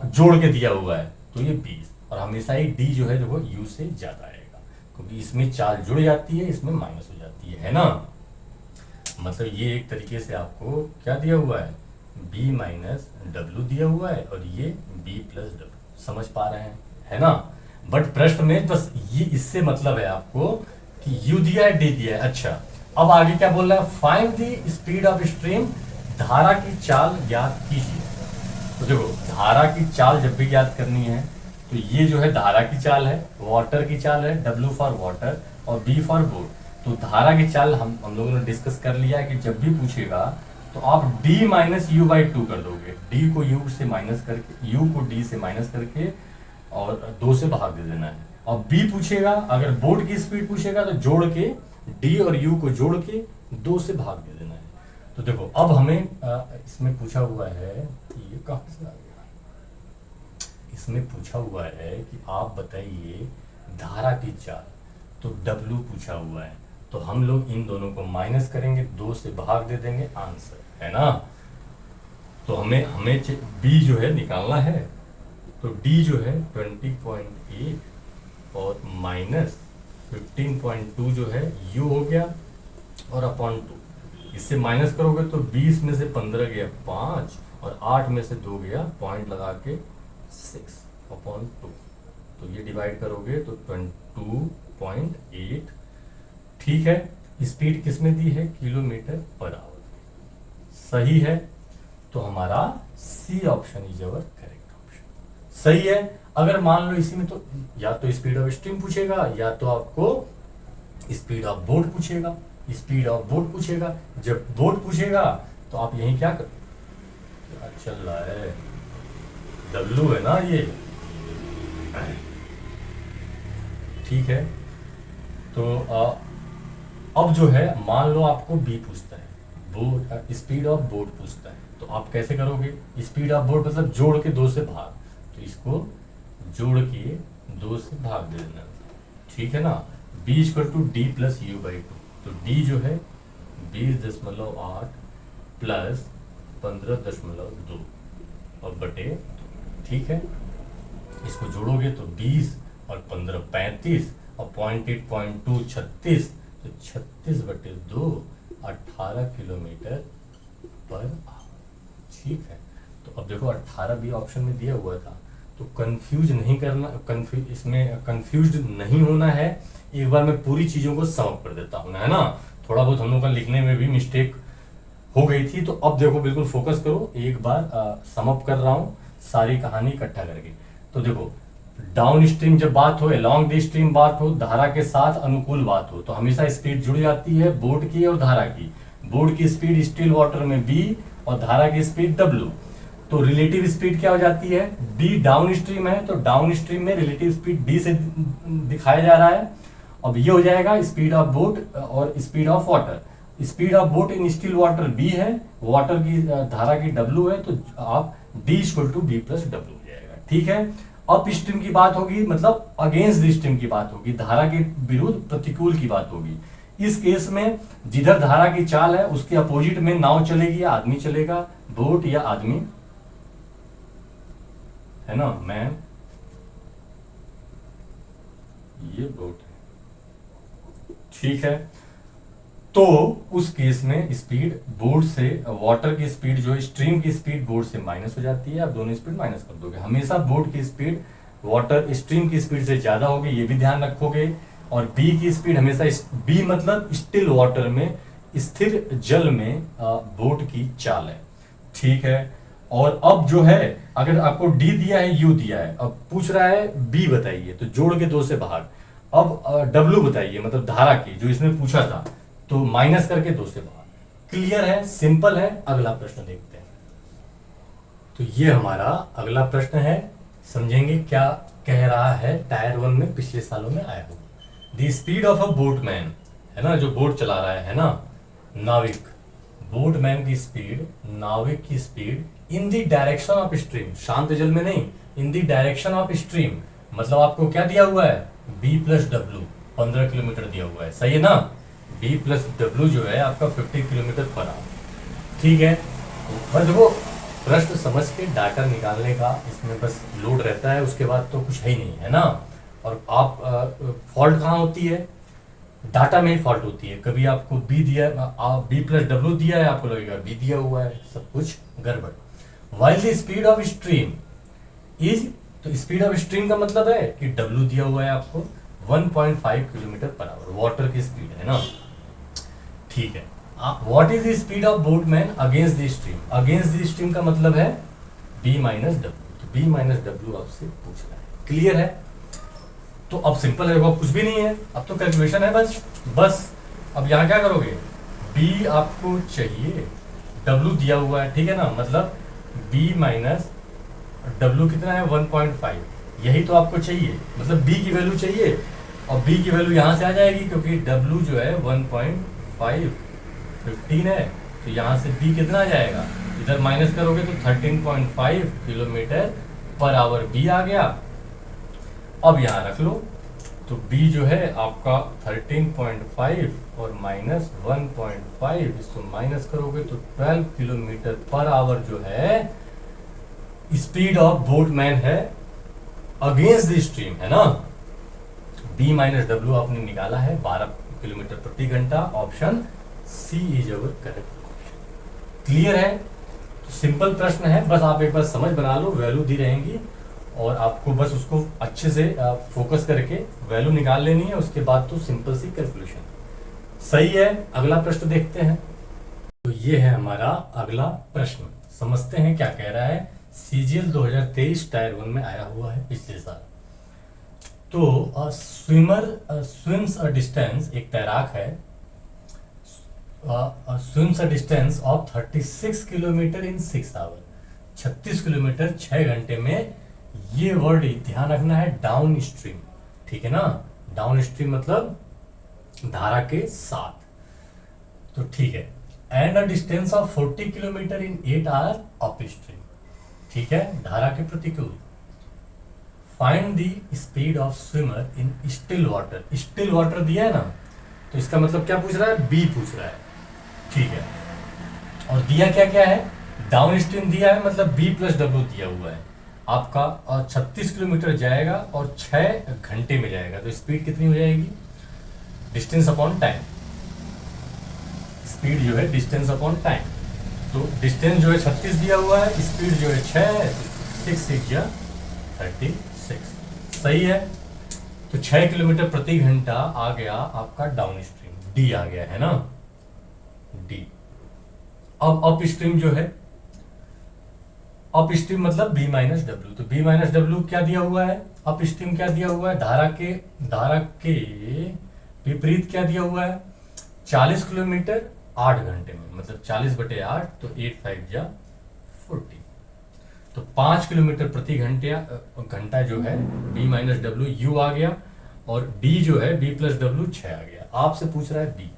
जोड़ के दिया हुआ है, तो ये 20, और हमेशा ही डी जो है देखो यू से ज्यादा आएगा, क्योंकि इसमें चाल जुड़ जाती है, इसमें माइनस हो जाती है ना। मतलब ये एक तरीके से आपको क्या दिया हुआ है, बी माइनस डब्ल्यू दिया हुआ है, और ये बी प्लस डब्ल्यू, समझ पा रहे हैं, है ना। बट प्रश्न में बस ये इससे मतलब है आपको कि यू दिया है, डी दिया है। अच्छा, अब आगे क्या बोल रहा है, find the speed of stream, धारा की चाल ज्ञात कीजिए। तो देखो धारा की चाल जब भी ज्ञात करनी है, तो ये जो है धारा की चाल है, वाटर की चाल है, डब्ल्यू फॉर वाटर और बी फॉर बोट। तो धारा की चाल हम लोगों ने डिस्कस कर लिया है कि जब भी पूछेगा तो आप d माइनस यू बाई 2 कर दोगे, d को u से माइनस करके, u को d से माइनस करके और 2 से भाग दे देना है। और b पूछेगा, अगर बोट की स्पीड पूछेगा तो जोड़ के d और u को जोड़ के 2 से भाग दे देना है। तो देखो अब हमें इसमें पूछा हुआ है, ये कहां से आ गया, इसमें पूछा हुआ है कि आप बताइए धारा की चाल, तो w पूछा हुआ है, तो हम लोग इन दोनों को माइनस करेंगे, 2 से भाग दे देंगे, आंसर है ना। तो हमें b जो है निकालना है, तो d जो है 20.8 और माइनस 15.2 जो है u हो गया, और अपॉन 2, इससे माइनस करोगे तो 20 में से 15 गया 5, और 8 में से 2 गया, पॉइंट लगा के 6 अपॉन 2, तो ये डिवाइड करोगे तो 22.8, ठीक है। स्पीड किसमें दी है, किलोमीटर पर आवर, सही है। तो हमारा C option is our correct option, सही है। अगर मान लो इसी में तो या तो स्पीड ऑफ स्ट्रीम पूछेगा, या तो आपको स्पीड ऑफ बोट पूछेगा, स्पीड ऑफ बोट पूछेगा। जब बोट पूछेगा तो आप यही क्या चल रहा है, डब्ल्यू है ना ये, ठीक है। तो अब जो है मान लो आपको बी पूछता है, बोट स्पीड ऑफ बोट पूछता है, तो आप कैसे करोगे, स्पीड ऑफ बोट मतलब जोड़ के 2 से भाग, तो इसको जोड़ के 2 से भाग दे देना, ठीक है ना। b equal to D plus U by 2, तो d जो है 20.8 प्लस 15.2 और बटे 2, ठीक है। इसको जोड़ोगे तो 20 और 15 35 और 0.8.2 36, तो 36/2 18 किलोमीटर पर आवर, ठीक है। तो अब देखो 18 भी ऑप्शन में दिया हुआ था, तो कंफ्यूज नहीं करना, इसमें कंफ्यूज नहीं होना है। एक बार मैं पूरी चीजों को समअप कर देता हूँ, है ना। थोड़ा बहुत हम लोग का लिखने में भी मिस्टेक हो गई थी, तो अब देखो बिल्कुल फोकस करो, एक बार समअप कर रहा हूँ सारी कहानी इकट्ठा करके। तो देखो, डाउन स्ट्रीम जब बात हो, अलॉन्ग द स्ट्रीम बात हो, धारा के साथ अनुकूल बात हो, तो हमेशा स्पीड जुड़ जाती है बोट की और धारा की। बोट की स्पीड स्टिल वाटर में b और धारा की स्पीड w। तो रिलेटिव स्पीड क्या हो जाती है, d डाउन स्ट्रीम है तो डाउन स्ट्रीम में रिलेटिव स्पीड d से दिखाया जा रहा है। अब ये हो जाएगा स्पीड ऑफ बोट और speed of water. Speed of boat in still water b है, वाटर की धारा की w है, तो आप d equal to b plus w हो जाएगा। ठीक है, अप स्ट्रीम की बात होगी, मतलब अगेंस्ट द स्ट्रीम की बात होगी, धारा के विरुद्ध प्रतिकूल की बात होगी। इस केस में जिधर धारा की चाल है उसके अपोजिट में नाव चलेगी या आदमी चलेगा, बोट या आदमी, है ना मैन, ये बोट है। ठीक है, तो उस केस में स्पीड बोर्ड से, वाटर की स्पीड जो है, स्ट्रीम की स्पीड बोर्ड से माइनस हो जाती है। आप दोनों स्पीड माइनस कर दोगे। हमेशा बोर्ड की स्पीड वाटर स्ट्रीम की स्पीड से ज्यादा होगी, ये भी ध्यान रखोगे। और बी की स्पीड हमेशा, बी मतलब स्टिल वाटर में, स्थिर जल में बोट की चाल है। ठीक है, और अब जो है, अगर आपको डी दिया है, यू दिया है, अब पूछ रहा है बी बताइए, तो जोड़ के 2 से भाग। अब डब्ल्यू बताइए, मतलब धारा की, जो इसने पूछा था, तो माइनस करके 2 से भाग। क्लियर है, सिंपल है। अगला प्रश्न देखते हैं। तो ये हमारा अगला प्रश्न है, समझेंगे क्या कह रहा है। टायर 1 में पिछले सालों में आया होगा। The speed of a boatman, है ना, जो बोट चला रहा है ना, नाविक, बोटमैन की स्पीड, नाविक की speed in the direction of stream, शांत जल में नहीं, in the direction of stream, मतलब आपको क्या दिया हुआ है, b प्लस डब्ल्यू, 15 किलोमीटर दिया हुआ है, सही है ना। b प्लस डब्ल्यू जो है आपका 50 किलोमीटर पर आवर। ठीक है, बस देखो, प्रश्न समझ के डाटा निकालने का इसमें बस लोड रहता है, उसके बाद तो कुछ है ही नहीं, है ना। और आप फॉल्ट कहाँ होती है, डाटा में ही फॉल्ट होती है। कभी आपको बी दिया, बी प्लस डब्ल्यू दिया है, आपको लगेगा बी दिया हुआ है, सब कुछ गड़बड़। While the speed of stream is, तो स्पीड ऑफ स्ट्रीम का मतलब है कि डब्ल्यू दिया हुआ है आपको 1.5 किलोमीटर पर आवर, वाटर की स्पीड है ना। ठीक है, what is the speed of boatman against the stream. Against the stream का मतलब है b माइनस डब्ल्यू, तो b माइनस डब्ल्यू आपसे पूछ रहा है। क्लियर है, तो अब सिंपल है, अब कुछ भी नहीं है, अब तो कैलकुलेशन है बस। अब यहाँ क्या करोगे, b आपको चाहिए, w दिया हुआ है, ठीक है ना, मतलब b माइनस डब्ल्यू कितना है 1.5, यही तो आपको चाहिए, मतलब b की वैल्यू चाहिए। और b की वैल्यू यहाँ से आ जाएगी, क्योंकि w जो है 1.5 15 है, तो यहाँ से b कितना आ जाएगा, इधर माइनस करोगे तो 13.5 किलोमीटर पर आवर b आ गया। अब यहाँ रख लो, तो b जो है आपका 13.5 और माइनस 1.5, इसको माइनस करोगे तो 12 किलोमीटर पर आवर जो है स्पीड ऑफ बोटमैन है अगेंस्ट द स्ट्रीम, है ना। b माइनस डब्ल्यू आपने निकाला है 12 किलोमीटर प्रति घंटा। Option C is our correct option. Clear है, तो सिंपल प्रश्न है, बस आप एक बार समझ बना लो, वैल्यू दी रहेंगी और आपको बस उसको अच्छे से फोकस करके वैल्यू निकाल लेनी है, उसके बाद तो सिंपल सी कैलकुलेशन। सही है, अगला प्रश्न देखते हैं। तो ये है हमारा अगला प्रश्न, समझते हैं क्या कह रहा है। सीजीएल 2023 टायर 1 में आया हुआ है पिछले साल। तो स्विमर स्विम्स अ डिस्टेंस, एक तैराक है, swims a distance of 36 kilometre in 6 hour, 36 kilometre 6 घंटे में। ये वर्ड ध्यान रखना है, डाउन स्ट्रीम, ठीक है ना, डाउन स्ट्रीम मतलब धारा के साथ। तो ठीक है, and a distance of 40 kilometre in 8 hour up stream, ठीक है, धारा के प्रतिकूल। Find the speed of swimmer in still water. Still water दिया है ना, तो इसका मतलब क्या पूछ रहा है, बी पूछ रहा है, ठीक है। और दिया क्या क्या है, डाउन स्ट्रीम दिया है, मतलब बी प्लस डब्ल्यू दिया हुआ है आपका, और 36 किलोमीटर जाएगा और 6 घंटे में जाएगा, तो स्पीड कितनी हो जाएगी, डिस्टेंस अपॉन टाइम। स्पीड जो है डिस्टेंस अपॉन टाइम, तो डिस्टेंस जो है 36 दिया हुआ है, स्पीड जो है 6, 6 या 36, सही है। तो 6 किलोमीटर प्रति घंटा आ गया आपका डाउन स्ट्रीम, डी आ गया है ना, डी। अब अप स्ट्रीम जो है, अप स्ट्रीम मतलब बी माइनस डब्ल्यू, तो बी माइनस डब्ल्यू क्या दिया हुआ है, अप स्ट्रीम क्या दिया हुआ है, धारा के विपरीत क्या दिया हुआ है, 40 किलोमीटर 8 घंटे में, मतलब 40/8, तो 8 5 जा 40, तो 5 किलोमीटर प्रति घंटा जो है बी माइनस डब्ल्यू यू आ गया, और डी जो है बी प्लस डब्ल्यू 6 आ गया। आपसे पूछ रहा है डी,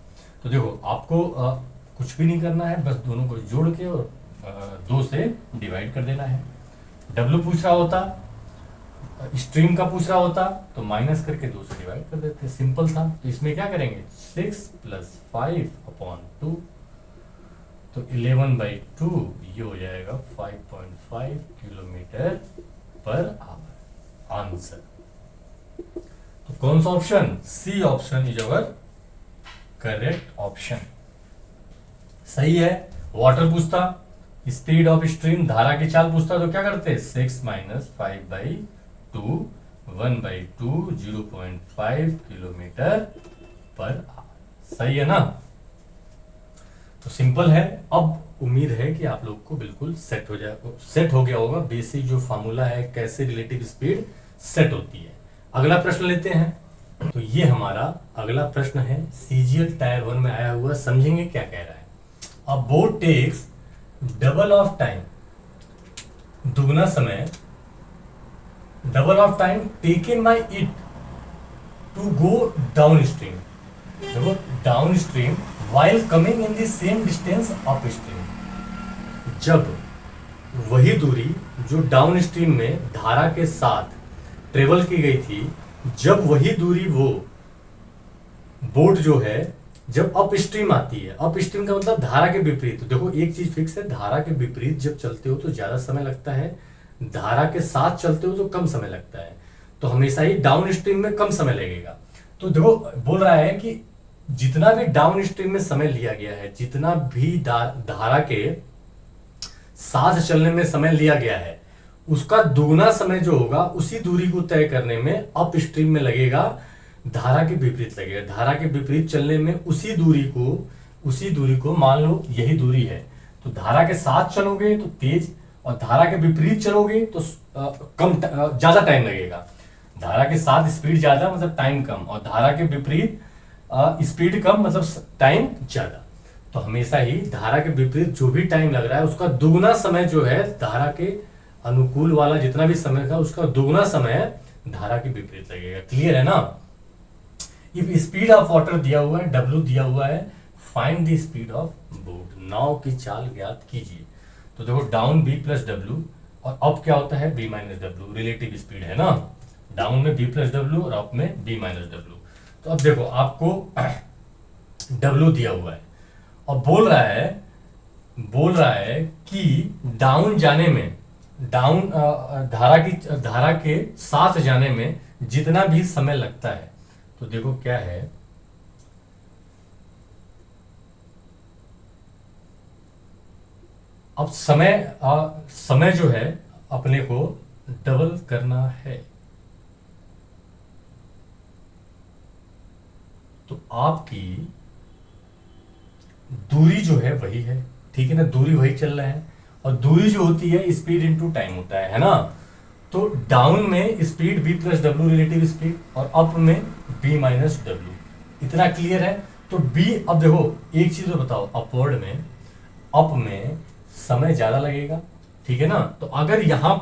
तो देखो आपको कुछ भी नहीं करना है, बस दोनों को जोड़ के और 2 से डिवाइड कर देना है। डब्ल्यू पूछ रहा होता, स्ट्रीम का पूछ रहा होता, तो माइनस करके 2 से डिवाइड कर देते, सिंपल था। तो इसमें क्या करेंगे, 6 + 5/2, तो 11/2 ये हो जाएगा 5.5 किलोमीटर पर आवर, आंसर। तो कौन सा option, C option is our correct option, सही है। वाटर पूछता, स्पीड ऑफ स्ट्रीम, धारा की चाल पूछता, तो क्या करते, 6 - 5/2 1/2 0.5 किलोमीटर पर आवर, सही है ना। तो सिंपल है। अब उम्मीद है कि आप लोग को बिल्कुल सेट हो गया होगा बेसिक जो फार्मूला है कैसे रिलेटिव स्पीड सेट होती है। अगला प्रश्न लेते हैं। तो ये हमारा अगला प्रश्न है, सीजीएल टायर 1 में आया हुआ, समझेंगे क्या कह रहा है। A boat takes double of time, दुगना समय, double of time taken by it to go downstream, देखो downstream while coming in the same distance upstream, जब वही दूरी जो डाउन स्ट्रीम में धारा के साथ ट्रेवल की गई थी, जब वही दूरी वो बोट जो है जब अप स्ट्रीम आती है, अप स्ट्रीम का मतलब धारा के विपरीत। तो देखो एक चीज फिक्स है, धारा के विपरीत जब चलते हो तो ज्यादा समय लगता है, धारा के साथ चलते हो तो कम समय लगता है, तो हमेशा ही डाउन स्ट्रीम में कम समय लगेगा। तो देखो बोल रहा है कि जितना भी डाउन स्ट्रीम में समय लिया गया है, जितना भी धारा के साथ चलने में समय लिया गया है, उसका दुगना समय जो होगा उसी दूरी को तय करने में अप स्ट्रीम में लगेगा, धारा के विपरीत लगेगा। धारा के विपरीत चलने में उसी दूरी को मान लो यही दूरी है, तो धारा के साथ चलोगे तो तेज, और धारा के विपरीत चलोगे तो ज्यादा टाइम लगेगा। धारा के साथ स्पीड ज्यादा मतलब टाइम कम, और धारा के विपरीत स्पीड कम मतलब टाइम ज्यादा। तो हमेशा ही धारा के विपरीत जो भी टाइम लग रहा है उसका दुगना समय जो है, धारा के अनुकूल वाला जितना भी समय था उसका दुगना समय धारा के विपरीत लगेगा। क्लियर है ना। इफ स्पीड ऑफ वाटर दिया हुआ है, W दिया हुआ है, find the speed of boat, नाव की चाल ज्ञात कीजिए। तो देखो डाउन B + W, और अप क्या होता है B - W, रिलेटिव स्पीड है ना, डाउन में B + W और अप में B - W। तो अब देखो आपको W दिया हुआ है और बोल रहा है कि डाउन जाने में, धारा के साथ जाने में जितना भी समय लगता है, तो देखो क्या है, अब समय जो है अपने को डबल करना है, तो आपकी दूरी जो है वही है, ठीक है ना, दूरी वही चल रहा है, और दूरी जो होती है स्पीड इनटू टाइम होता है ना। तो डाउन में speed B + W relative speed, और अप में B - W, इतना क्लियर है। तो B, अब देखो एक चीज तो बताओ, अपवर्ड में, अप में समय ज्यादा लगेगा, ठीक है ना। तो अगर यहाँ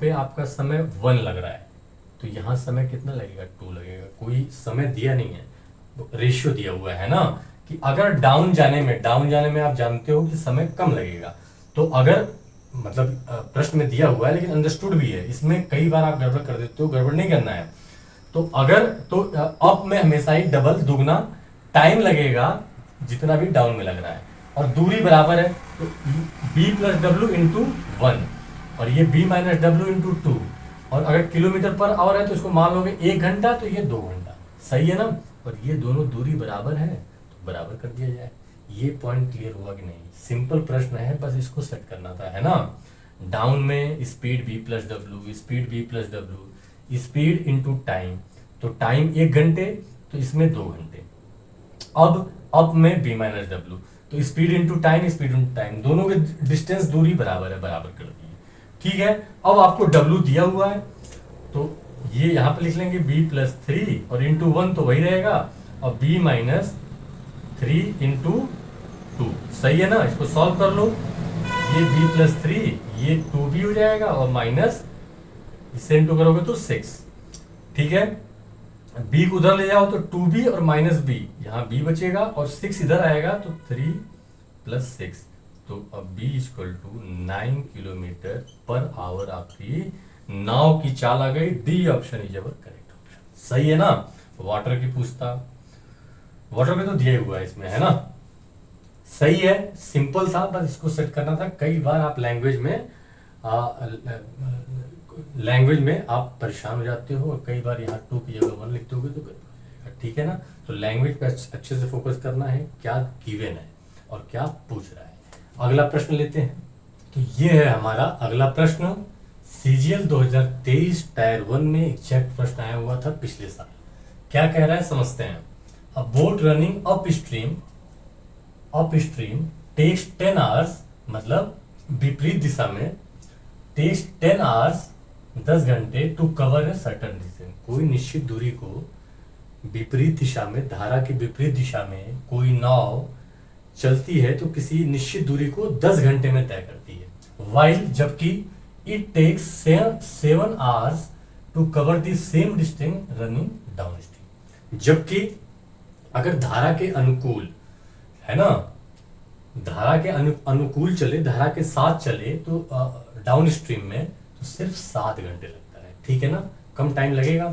पे आपका समय 1 लग रहा है, तो यहाँ समय कितना लगेगा, 2 लगेगा। कोई समय दिया नहीं है, रेशियो दिया हुआ है ना, कि अगर डाउन जाने में आप जानते हो कि समय कम लगेगा। तो अगर मतलब प्रश्न में दिया हुआ है लेकिन अंडरस्टूड भी है, इसमें कई बार आप गड़बड़ कर देते हो, गड़बड़ नहीं करना है। तो अप में हमेशा ही डबल दुगना टाइम लगेगा जितना भी डाउन में लग रहा है, और दूरी बराबर है, तो B + W × 1, और ये B - W × 2, और अगर किलोमीटर पर आवर है तो इसको मान लोगे 1 घंटा, तो ये 2 घंटा, सही है ना। और ये दोनों दूरी बराबर है तो बराबर कर दिया जाए। ये पॉइंट क्लियर हुआ कि नहीं, सिंपल प्रश्न है, बस इसको सेट करना था, है ना। डाउन में speed B + W, speed B + W, speed into time, तो टाइम 1 घंटे, तो इसमें 2 घंटे। अब में B - W, तो स्पीड इंटू टाइम दोनों के डिस्टेंस दूरी बराबर है, बराबर कर दी। ठीक है, अब आपको W दिया हुआ है तो ये यहां पर लिख लेंगे B+3 और इंटू 1 तो वही रहेगा और B-3 इंटू 2, सही है ना। इसको सॉल्व कर लो, ये B+3 ये 2B हो जाएगा और माइनस इससे इंटू करोगे तो 6। ठीक है, B को उधर ले जाओ तो 2B और माइनस B, यहाँ B बचेगा और 6 इधर आएगा तो 3 + 6, तो अब B = 9 किलोमीटर पर आवर आपकी नाव की चाल आ गई। D option is our correct option, सही है ना। वाटर की पूछता, वाटर का तो दिया हुआ है इसमें, है ना। सही है, सिंपल था, बस इसको सेट करना था। कई बार आप लैंग्वेज में आप परेशान हो जाते हो और कई बार यहाँ 2 की जगह 1 लिखते होगे तो गड़बड़ हो जाएगा। ठीक है ना, तो लैंग्वेज पे अच्छे से फोकस करना है, क्या गिवन है और क्या पूछ रहा है। अगला प्रश्न लेते हैं, तो ये है हमारा अगला प्रश्न। CGL 2023 टायर 1 में एग्जैक्ट प्रश्न आया हुआ था पिछले साल। क्या कह रहा है समझते हैं। A boat running upstream takes 10 hours, मतलब विपरीत दिशा में टेक्स 10 आवर्स 10 घंटे to cover a certain distance. कोई निश्चित दूरी को विपरीत दिशा में, धारा की विपरीत दिशा में कोई नाव चलती है तो किसी निश्चित दूरी को 10 घंटे में तय करती है। वाइल, जबकि it takes 7 hours to cover the same distance running downstream. जबकि अगर धारा के अनुकूल, है ना, धारा के अनुकूल चले, धारा के साथ चले तो डाउन स्ट्रीम में तो सिर्फ 7 घंटे लगता है। ठीक है ना, कम टाइम लगेगा।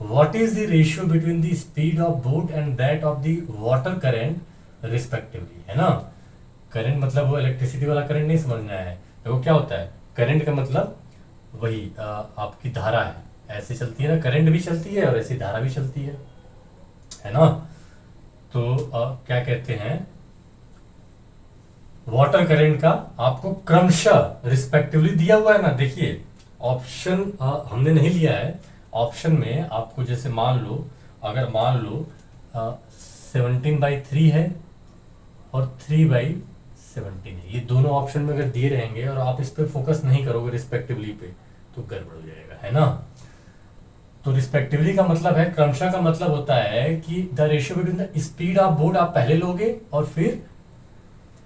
What is the ratio between the speed of boat and that of the water current respectively, है ना। करंट मतलब वो इलेक्ट्रिसिटी वाला करंट नहीं समझना है। देखो क्या होता है, करंट का मतलब वही आपकी धारा है, ऐसे चलती है ना, करंट भी चलती है और ऐसी धारा भी चलती है ना। तो क्या कहते हैं, वाटर करंट का आपको क्रमशः रिस्पेक्टिवली दिया हुआ है ना। देखिए ऑप्शन हमने नहीं लिया है, ऑप्शन में आपको जैसे मान लो, अगर मान लो 17/3 है और 3/17 है, ये दोनों ऑप्शन में अगर दिए रहेंगे और आप इस पे फोकस नहीं करोगे रिस्पेक्टिवली पे तो गड़बड़ हो जाएगा, है ना। तो रिस्पेक्टिवली का मतलब है, क्रमशः का मतलब होता है कि the ratio between the speed of boat आप पहले लोगे और फिर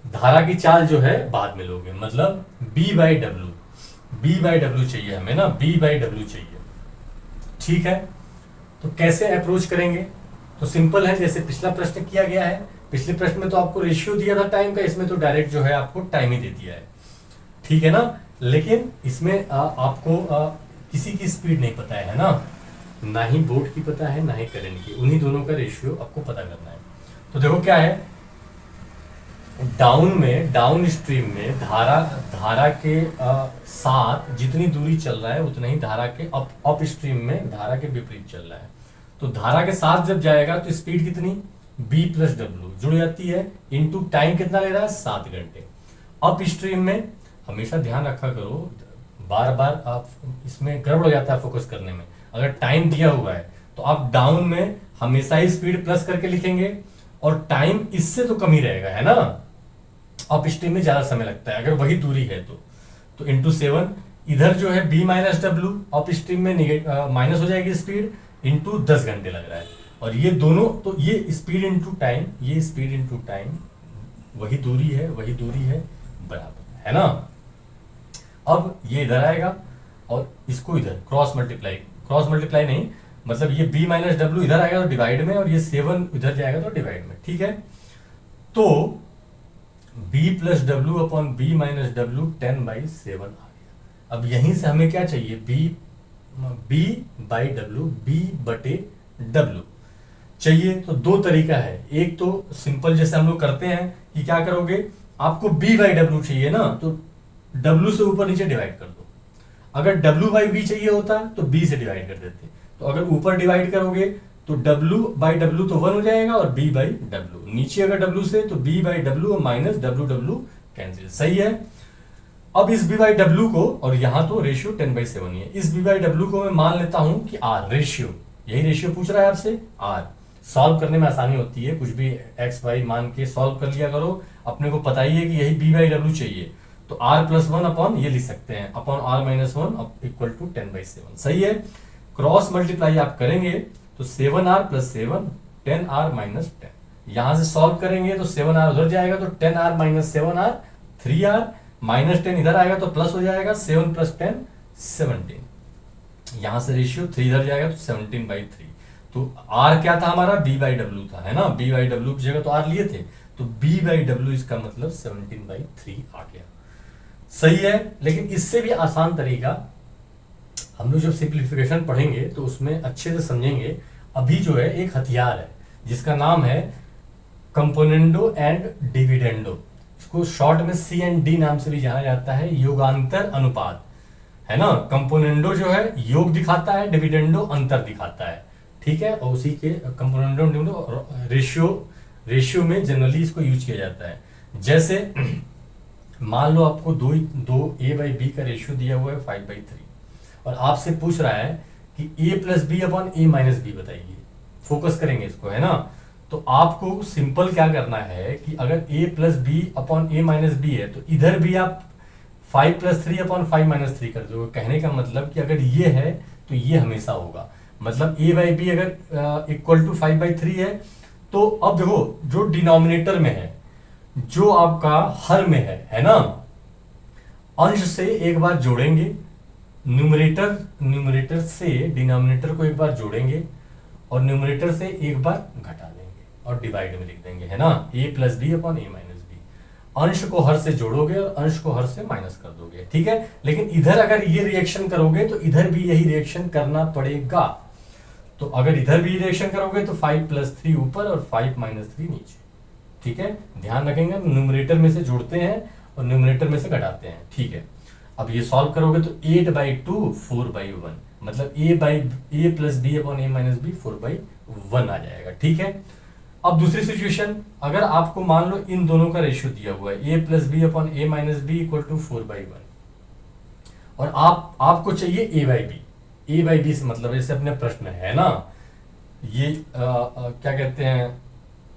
धारा की चाल जो है बाद में लोगे, मतलब B/W चाहिए हमें ना, B/W चाहिए। ठीक है, तो कैसे अप्रोच करेंगे, तो सिंपल है, जैसे पिछला प्रश्न किया गया है। पिछले प्रश्न में तो आपको रेशियो दिया था टाइम का, इसमें तो डायरेक्ट जो है आपको टाइम ही दे दिया है। ठीक है ना, लेकिन इसमें आपको किसी की स्पीड नहीं पता है ना, ना ही बोट की पता है ना ही करंट की, उन्हीं दोनों का रेशियो आपको पता करना है। तो देखो क्या है, डाउन स्ट्रीम में धारा के साथ जितनी दूरी चल रहा है उतना ही धारा के अप स्ट्रीम में धारा के विपरीत चल रहा है। तो धारा के साथ जब जाएगा तो स्पीड कितनी, B+W जुड़ जाती है, इनटू टाइम कितना ले रहा है, 7 घंटे। अप स्ट्रीम में हमेशा ध्यान रखा करो, बार बार आप इसमें गड़बड़ हो जाता है फोकस करने में। अगर टाइम दिया हुआ है तो आप डाउन में हमेशा ही स्पीड प्लस करके लिखेंगे और टाइम इससे तो कम ही रहेगा, है ना। अप स्ट्रीम में ज्यादा समय लगता है अगर वही दूरी है तो इंटू 7, इधर जो है B-W, अप स्ट्रीम में माइनस हो जाएगी स्पीड, इंटू 10 घंटे लग रहा है। और ये दोनों, तो ये स्पीड इंटू टाइम, ये स्पीड इंटू टाइम, वही दूरी है बराबर, है ना। अब ये इधर आएगा और इसको इधर क्रॉस मल्टीप्लाई नहीं, मतलब ये B-W इधर आएगा तो डिवाइड में, और ये 7 इधर जाएगा तो डिवाइड में। ठीक है, तो B+W अपॉन B-W 10/7 आ गया। अब यहीं से हमें क्या चाहिए, B/W, B/W चाहिए। तो दो तरीका है, एक तो सिंपल जैसे हम लोग करते हैं कि क्या करोगे, आपको B/W चाहिए ना तो W से ऊपर नीचे डिवाइड कर दो। अगर W/B चाहिए होता तो B से डिवाइड कर देते। तो अगर ऊपर डिवाइड करोगे तो W/W तो 1 हो जाएगा और B/W, नीचे अगर W से तो B/W और माइनस WW कैंसिल, सही है। अब इस B/W को, और यहां तो रेशियो 10/7 ही है, इस B/W को मैं मान लेता हूं कि R रेशियो, यही रेशियो पूछ रहा है आपसे, R सॉल्व करने में आसानी होती है, कुछ भी एक्स वाई मान के सॉल्व कर लिया करो। अपने को पता ही है कि यही बी बाई डब्ल्यू चाहिए, तो आर प्लस वन अपॉन ये लिख सकते हैं upon R minus one equal to 10/7। सही है। क्रॉस मल्टीप्लाई आप करेंगे तो 7r प्लस 7 10r माइनस 10। यहां से सॉल्व करेंगे तो 7r उधर जाएगा तो 10r minus 7r 3r minus 10 इधर आएगा तो प्लस हो जाएगा 7 प्लस 10 17। यहां से रेशियो 3 इधर जाएगा तो 17/3। तो r क्या था हमारा, b बाई डब्ल्यू था, है ना। b बाई डब्ल्यू की जगह तो r लिए थे, तो b बाई डब्ल्यू इसका मतलब 17/3 आ गया। सही है। लेकिन इससे भी आसान तरीका हम लोग जब सिंप्लीफिकेशन पढ़ेंगे तो उसमें अच्छे से समझेंगे। अभी जो है एक हथियार है जिसका नाम है कंपोनेंडो एंड डिविडेंडो। इसको शॉर्ट में C&D नाम से भी जाना जाता है, योगांतर अनुपात, है ना। कंपोनेंडो जो है योग दिखाता है, डिविडेंडो अंतर दिखाता है, ठीक है। और उसी के कंपोनेंडो रेशियो में जनरली इसको यूज किया जाता है। जैसे मान लो आपको दो a बाई बी का रेशियो दिया हुआ है 5/3 और आपसे पूछ रहा है कि a plus B upon A minus B बताइए। फोकस करेंगे इसको, है ना। तो आपको सिंपल क्या करना है कि अगर a plus B upon A minus B है तो इधर भी आप 5 प्लस 3 अपॉन 5 माइनस 3 कर दोगे। कहने का मतलब कि अगर ये है तो ये हमेशा होगा। मतलब a बाई बी अगर इक्वल टू 5/3 है तो अब देखो जो डिनोमिनेटर में है, जो आपका हर में है ना, अंश से एक बार जोड़ेंगे, न्यूमरेटर से डिनोमिनेटर को एक बार जोड़ेंगे और न्यूमरेटर से एक बार घटा देंगे और डिवाइड में लिख देंगे, है ना। a plus B upon A minus B. अंश को हर से जोड़ोगे और अंश को हर से माइनस कर दोगे, ठीक है। लेकिन इधर अगर ये रिएक्शन करोगे तो इधर भी यही रिएक्शन करना पड़ेगा। तो अगर इधर भी रिएक्शन करोगे तो 5 प्लस 3 ऊपर और 5 माइनस 3 नीचे, ठीक है। ध्यान रखेंगे न्यूमरेटर में से जोड़ते हैं और न्यूमरेटर में से घटाते हैं, ठीक है। अब ये सॉल्व करोगे तो 8/2 4/1, मतलब a plus B upon A minus B 4/1 आ जाएगा, ठीक है। अब दूसरी सिचुएशन, अगर आपको मान लो इन दोनों का रेशियो दिया हुआ है a plus B upon A minus B equal to 4/1 और आपको चाहिए a बाई बी से मतलब जैसे अपने प्रश्न है ना, ये क्या कहते हैं,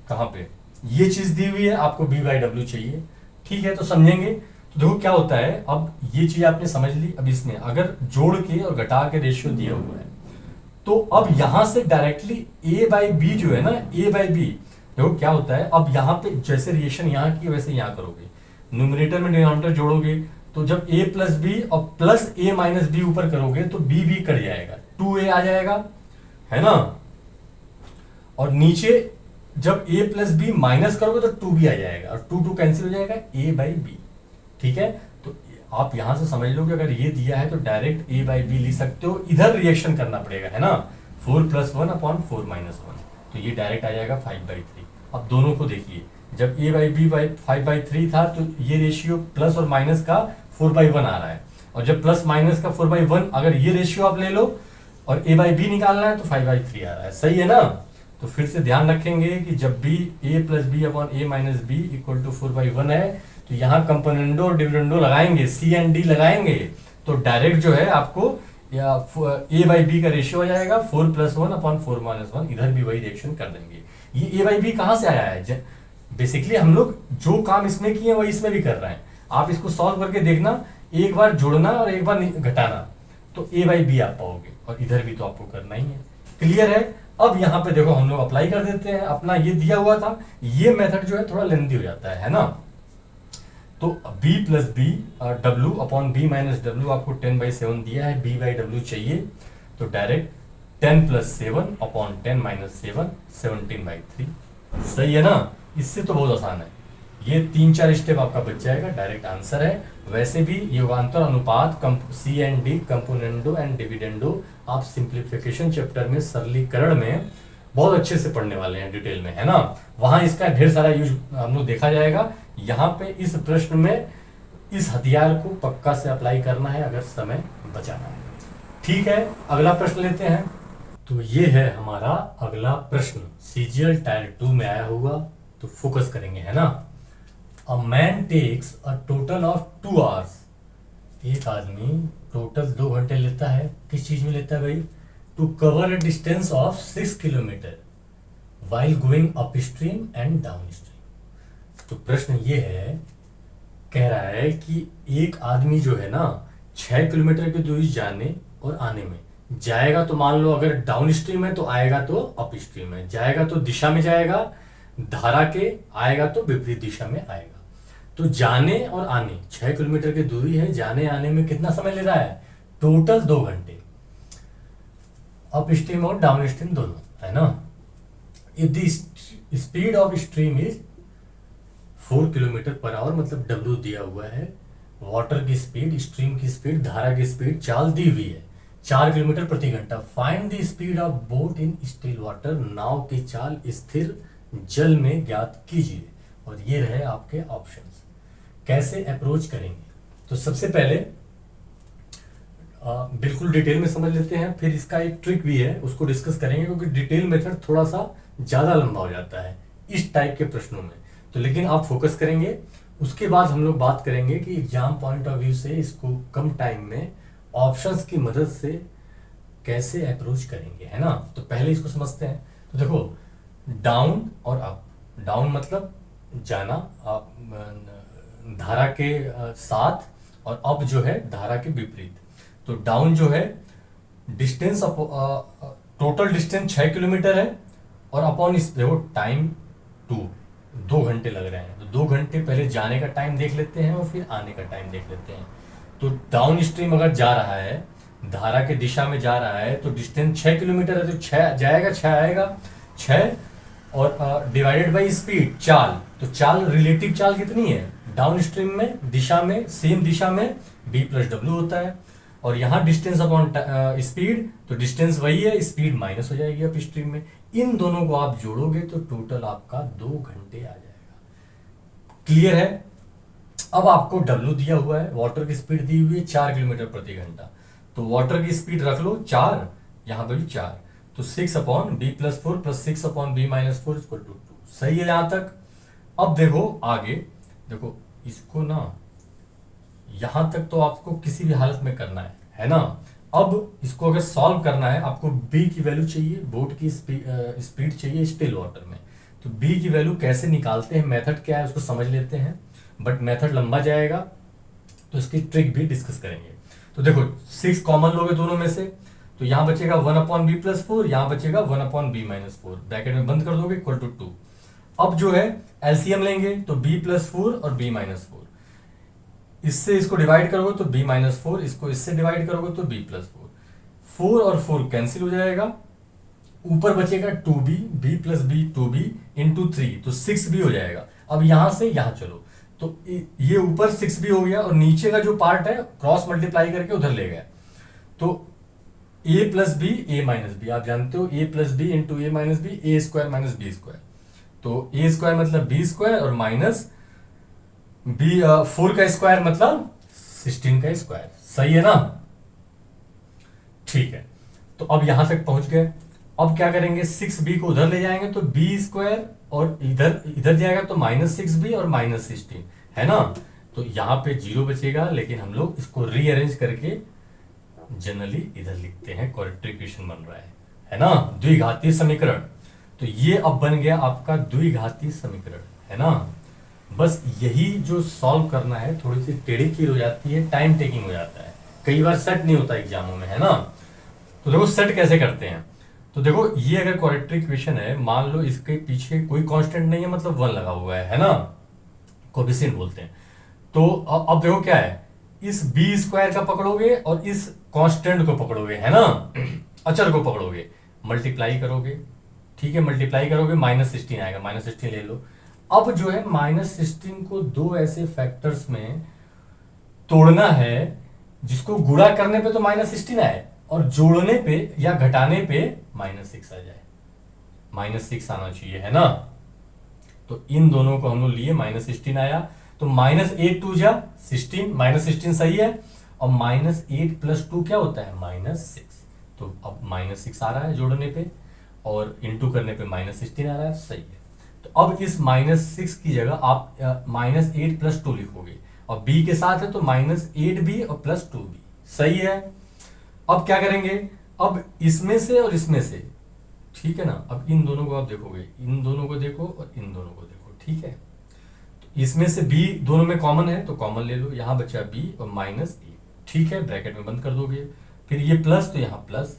कहाँ पे ये चीज दी हुई है, आपको b बाई डब्ल्यू चाहिए, ठीक है। तो समझेंगे तो देखो क्या होता है। अब ये चीज आपने समझ ली। अब इसमें अगर जोड़ के और घटा के रेशियो दिया हुआ है तो अब यहां से डायरेक्टली a बाई बी जो है ना, a बाई बी देखो क्या होता है। अब यहाँ पे जैसे रिएक्शन यहाँ की वैसे यहाँ करोगे, न्यूमरेटर में डिनोमिनेटर जोड़ोगे तो जब a प्लस बी और प्लस a माइनस बी ऊपर करोगे तो b भी कट जाएगा, 2a आ जाएगा, है ना। और नीचे जब a प्लस बी माइनस करोगे तो 2b आ जाएगा और 2 कैंसिल हो जाएगा, a बाई बी, ठीक है। तो आप यहां से समझ लो कि अगर ये दिया है तो डायरेक्ट a बाई बी लिख सकते हो। इधर रिएक्शन करना पड़ेगा, है ना, 4 प्लस 1 अपॉन 4 माइनस 1, तो ये डायरेक्ट आ जाएगा 5/3। अब दोनों को देखिए, जब a बाई बी 5/3 था तो ये रेशियो प्लस और माइनस का 4/1 आ रहा है, और जब प्लस माइनस का 4/1 अगर ये रेशियो आप ले लो और a बाई बी निकालना है तो 5/3 आ रहा है, सही है ना। तो फिर से ध्यान रखेंगे कि जब भी a plus B upon A minus B equal to 4/1 है तो यहाँ कंपोनेंडो और डिविडेंडो लगाएंगे, C&D लगाएंगे, तो डायरेक्ट जो है आपको या a बाई बी का रेशियो आ जाएगा 4 प्लस 1 अपॉन 4 माइनस 1। इधर भी वही रिएक्शन कर देंगे। ये a बाई बी कहाँ से आया है, बेसिकली हम लोग जो काम इसमें किए वही इसमें भी कर रहे हैं। आप इसको सॉल्व करके देखना, एक बार जोड़ना और एक बार घटाना, तो a बाई बी आप पाओगे, और इधर भी तो आपको करना ही है। क्लियर है। अब यहाँ पे देखो हम लोग अप्लाई कर देते हैं। अपना ये दिया हुआ था, ये मेथड जो है थोड़ा लेंथी हो जाता है ना। तो b plus B W upon B minus W आपको 10/7 दिया है, b बाई डब्ल्यू चाहिए, तो डायरेक्ट 10 प्लस 7 अपॉन 10 माइनस 7 17/3। सही है ना। इससे तो बहुत आसान है, ये 3-4 स्टेप आपका बच जाएगा, डायरेक्ट आंसर है। वैसे भी योगांतर अनुपात C&D कंपोनेंडो एंड डिविडेंडो आप सिंप्लीफिकेशन चैप्टर में सरलीकरण में बहुत अच्छे से पढ़ने वाले हैं डिटेल में, है ना। वहां इसका ढेर सारा यूज हम लोग देखा जाएगा। यहाँ पे इस प्रश्न में इस हथियार को पक्का से अप्लाई करना है अगर समय बचाना है, ठीक है। अगला प्रश्न लेते हैं। तो ये है हमारा अगला प्रश्न, CGL टायर 2 में आया हुआ, तो फोकस करेंगे, है ना। A man takes a total of 2 hours, एक आदमी टोटल 2 घंटे लेता है, किस चीज में लेता है भाई, to cover a distance of 6 kilometre while going upstream and downstream। तो प्रश्न ये है, कह रहा है कि एक आदमी जो है ना 6 किलोमीटर की दूरी जाने और आने में जाएगा, तो मान लो अगर डाउन स्ट्रीम है तो आएगा तो अप स्ट्रीम है, जाएगा तो दिशा में जाएगा धारा के, आएगा तो विपरीत दिशा में आएगा। तो जाने और आने 6 किलोमीटर की दूरी है, जाने आने में कितना समय ले रहा है, टोटल 2 घंटे, अप स्ट्रीम और डाउन स्ट्रीम दोनों, है ना। If the speed of stream is 4 kilometre per hour, मतलब डब्ल्यू दिया हुआ है, वाटर की स्पीड, स्ट्रीम की स्पीड, धारा की स्पीड, चाल दी हुई है 4 किलोमीटर प्रति घंटा। Find the speed of boat in still water, नाव की चाल स्थिर जल में ज्ञात कीजिए। और ये रहे आपके ऑप्शंस। कैसे अप्रोच करेंगे, तो सबसे पहले बिल्कुल डिटेल में समझ लेते हैं, फिर इसका एक ट्रिक भी है उसको डिस्कस करेंगे, क्योंकि डिटेल मेथड थोड़ा सा ज़्यादा लंबा हो जाता है इस टाइप के प्रश्नों में। तो लेकिन आप फोकस करेंगे, उसके बाद हम लोग बात करेंगे कि एग्जाम पॉइंट ऑफ व्यू से इसको कम टाइम में ऑप्शंस की मदद से कैसे अप्रोच करेंगे, है ना। तो पहले इसको समझते हैं। तो देखो, डाउन और अप, डाउन मतलब जाना धारा के साथ, और अप जो है धारा के विपरीत। तो डाउन जो है डिस्टेंस, टोटल डिस्टेंस 6 किलोमीटर है, और अपॉन इस देखो टाइम 2 घंटे लग रहे हैं। तो 2 घंटे पहले जाने का टाइम देख लेते हैं और फिर आने का टाइम देख लेते हैं। तो डाउन स्ट्रीम अगर जा रहा है, धारा के दिशा में जा रहा है, तो डिस्टेंस 6 किलोमीटर है, तो 6 जाएगा, 6 आएगा, 6 और डिवाइडेड बाई स्पीड, चाल। तो चाल, रिलेटिव चाल कितनी है डाउन स्ट्रीम में, दिशा में, सेम दिशा में b प्लस डब्ल्यू होता है। और यहाँ डिस्टेंस अपॉन स्पीड, तो डिस्टेंस वही है, स्पीड माइनस हो जाएगी अप स्ट्रीम में। इन दोनों को आप जोड़ोगे तो टोटल आपका 2 घंटे आ जाएगा। क्लियर है। अब आपको डब्ल्यू दिया हुआ है, वाटर की स्पीड दी हुई है 4 किलोमीटर प्रति घंटा। तो वाटर की स्पीड रख लो 4, यहाँ पे भी 4, तो 6/b+4 + 6/b-4 = 2। सही है यहां तक। अब देखो आगे, देखो इसको ना यहां तक तो आपको किसी भी हालत में करना है ना। अब इसको अगर सॉल्व करना है, आपको b की वैल्यू चाहिए, बोट की स्पीड चाहिए स्टिल वाटर में। तो b की वैल्यू कैसे निकालते हैं, मेथड क्या है उसको समझ लेते हैं, बट मेथड लंबा जाएगा, तो इसकी ट्रिक भी डिस्कस करेंगे। तो देखो 6 कॉमन लोगे दोनों में से, तो यहां बचेगा 1/b+4, यहां बचेगा 1/b-4, ब्रैकेट में बंद कर दोगे इक्वल टू 2। अब जो है एलसीएम लेंगे, तो b+4 और b-4, इससे इसको डिवाइड करोगे तो b-4, इसको इससे डिवाइड करोगे तो b+4, 4 और 4 कैंसिल हो जाएगा, ऊपर बचेगा 2b, b + b 2b into 3, तो 6b हो जाएगा। अब यहां से यहां चलो, तो ये ऊपर 6b हो गया, और नीचे का जो पार्ट है क्रॉस मल्टीप्लाई करके उधर ले गया। तो a + b a-b, आप जानते हो a + b into a-b, a² - b²। तो a² मतलब b² और माइनस b 4 का स्क्वायर मतलब 16 का स्क्वायर। सही है ना, ठीक है। तो अब यहां तक पहुंच गए। अब क्या करेंगे, 6b को उधर ले जाएंगे तो b² और इधर जाएगा तो -6b और -16, है ना। तो यहां पे 0 बचेगा, लेकिन हम लोग इसको रीअरेंज करके जनरली इधर लिखते हैं, क्वाड्रेटिक इक्वेशन बन रहा है ना, द्विघातीय समीकरण। तो ये अब बन गया आपका द्विघातीय समीकरण, है ना। बस यही जो सॉल्व करना है, थोड़ी सी टेढ़ी खीर हो जाती है, टाइम टेकिंग हो जाता है, कई बार सेट नहीं होता एग्जामों में, है ना। तो देखो सेट कैसे करते हैं। तो देखो ये अगर क्वाड्रेटिक इक्वेशन है, मान लो इसके पीछे कोई कांस्टेंट नहीं है, मतलब 1 लगा हुआ है ना, कोएफिशिएंट बोलते हैं। तो अब देखो क्या है, इस b² का पकड़ोगे और इस कांस्टेंट को पकड़ोगे, है ना, अचर को पकड़ोगे, मल्टीप्लाई करोगे, ठीक है, मल्टीप्लाई करोगे -16 आएगा, -16 ले लो। अब जो है -16 को 2 ऐसे फैक्टर्स में तोड़ना है जिसको गुणा करने पे तो -16 आए, और जोड़ने पे या घटाने पे -6 आ जाए, -6 आना चाहिए, है ना। तो इन दोनों को हम लोग लिए, -16 आया, तो -8 2 जा 16, -16 सही है, और -8 + 2 क्या होता है, -6। तो अब -6 आ रहा है जोड़ने पे, और इंटू करने पे -16 आ रहा है, सही है। तो अब इस -6 की जगह आप -8 + 2 लिखोगे, और b के साथ है तो -8b और +2b, सही है। अब क्या करेंगे, अब इसमें से और इसमें से ठीक है ना। अब इन दोनों को आप देखोगे, इन दोनों को देखो और इन दोनों को देखो, ठीक है। तो इसमें से b दोनों में कॉमन है तो कॉमन ले लो, यहाँ बचा b और माइनस ए, ठीक है, ब्रैकेट में बंद कर दोगे। फिर ये प्लस तो यहाँ प्लस।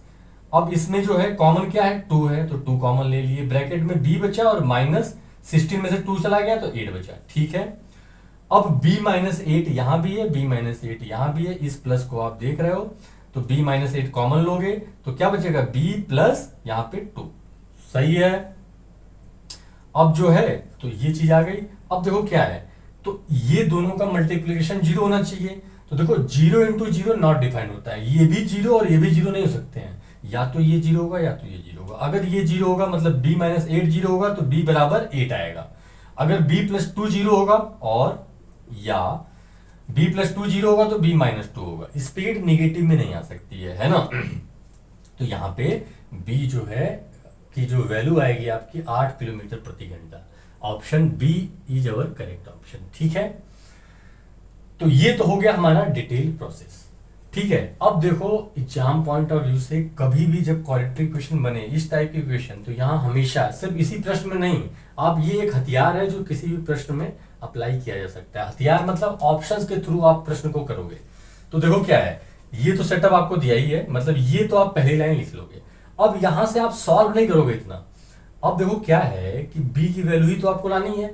अब इसमें जो है कॉमन क्या है, 2 है, तो 2 कॉमन ले लिए, ब्रैकेट में b बचा और माइनस 16 में से 2 चला गया तो 8 बचा, ठीक है। अब b माइनस 8 यहाँ भी है, b माइनस 8 यहाँ भी है, इस प्लस को आप देख रहे हो, तो b माइनस 8 कॉमन लोगे तो क्या बचेगा, b प्लस यहाँ पे 2, सही है। अब जो है तो ये चीज आ गई। अब देखो क्या है, तो ये दोनों का मल्टीप्लीकेशन 0 होना चाहिए। तो देखो 0 इंटू 0 नॉट डिफाइंड होता है, ये भी 0 और ये भी 0 नहीं हो सकते हैं, या तो ये 0 होगा या तो ये 0 होगा। अगर ये 0 होगा मतलब b माइनस 8 0 होगा तो b बराबर 8 आएगा। अगर b प्लस 2 0 होगा और या b प्लस 2 0 होगा तो b माइनस 2 होगा। स्पीड निगेटिव में नहीं आ सकती है ना। तो यहाँ पे b जो है की जो वैल्यू आएगी आपकी 8 किलोमीटर प्रति घंटा। Option B is our correct option, ठीक है। तो ये तो हो गया हमारा डिटेल प्रोसेस, ठीक है। अब देखो एग्जाम पॉइंट ऑफ व्यू से कभी भी जब क्वाड्रेटिक क्वेश्चन बने इस टाइप के क्वेश्चन, तो यहाँ हमेशा सिर्फ इसी प्रश्न में नहीं, आप ये एक हथियार है जो किसी भी प्रश्न में अप्लाई किया जा सकता है। हथियार मतलब ऑप्शंस के थ्रू आप प्रश्न को करोगे। तो देखो क्या है, ये तो सेटअप आपको दिया ही है, मतलब ये तो आप पहली लाइन लिख लोगे। अब यहां से आप सॉल्व नहीं करोगे इतना। अब देखो क्या है कि b की वैल्यू ही तो आपको लानी है,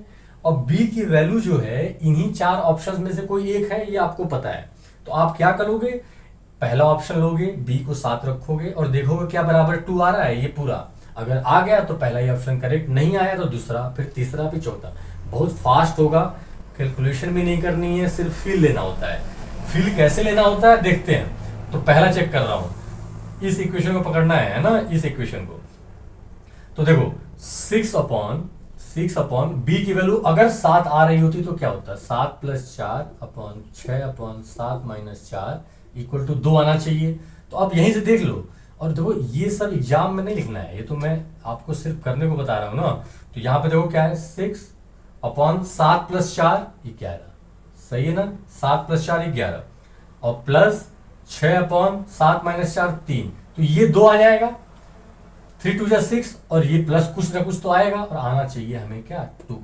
और b की वैल्यू जो है इन्हीं 4 ऑप्शंस में से कोई एक है, ये आपको पता है। तो आप क्या करोगे, पहला ऑप्शन लोगे, b को 7 रखोगे और देखोगे क्या बराबर 2 आ रहा है, ये पूरा अगर आ गया तो पहला ही ऑप्शन करेक्ट, नहीं आया तो दूसरा, फिर तीसरा, फिर चौथा। बहुत फास्ट होगा, कैलकुलेशन भी नहीं करनी है, सिर्फ फील लेना होता है। फील कैसे लेना होता है देखते हैं। तो पहला चेक कर रहा हूं, इस इक्वेशन को पकड़ना है ना, इस इक्वेशन को। तो देखो 6 अपॉन बी की वैल्यू अगर 7 आ रही होती तो क्या होता है, 7 plus 4 upon 6 upon 7 minus 4 equal to 2 आना चाहिए। तो अब यहीं से देख लो, और देखो ये सब एग्जाम में नहीं लिखना है, ये तो मैं आपको सिर्फ करने को बता रहा हूं ना। तो यहाँ पे देखो क्या है, 6 अपॉन 7 प्लस 4 11, सही है ना, 7 प्लस 4 11, और प्लस 6 अपॉन 7 माइनस 4 3, तो ये 2 आ जाएगा, 3 2 जा 6, और ये प्लस कुछ ना कुछ तो आएगा, और आना चाहिए हमें क्या 2।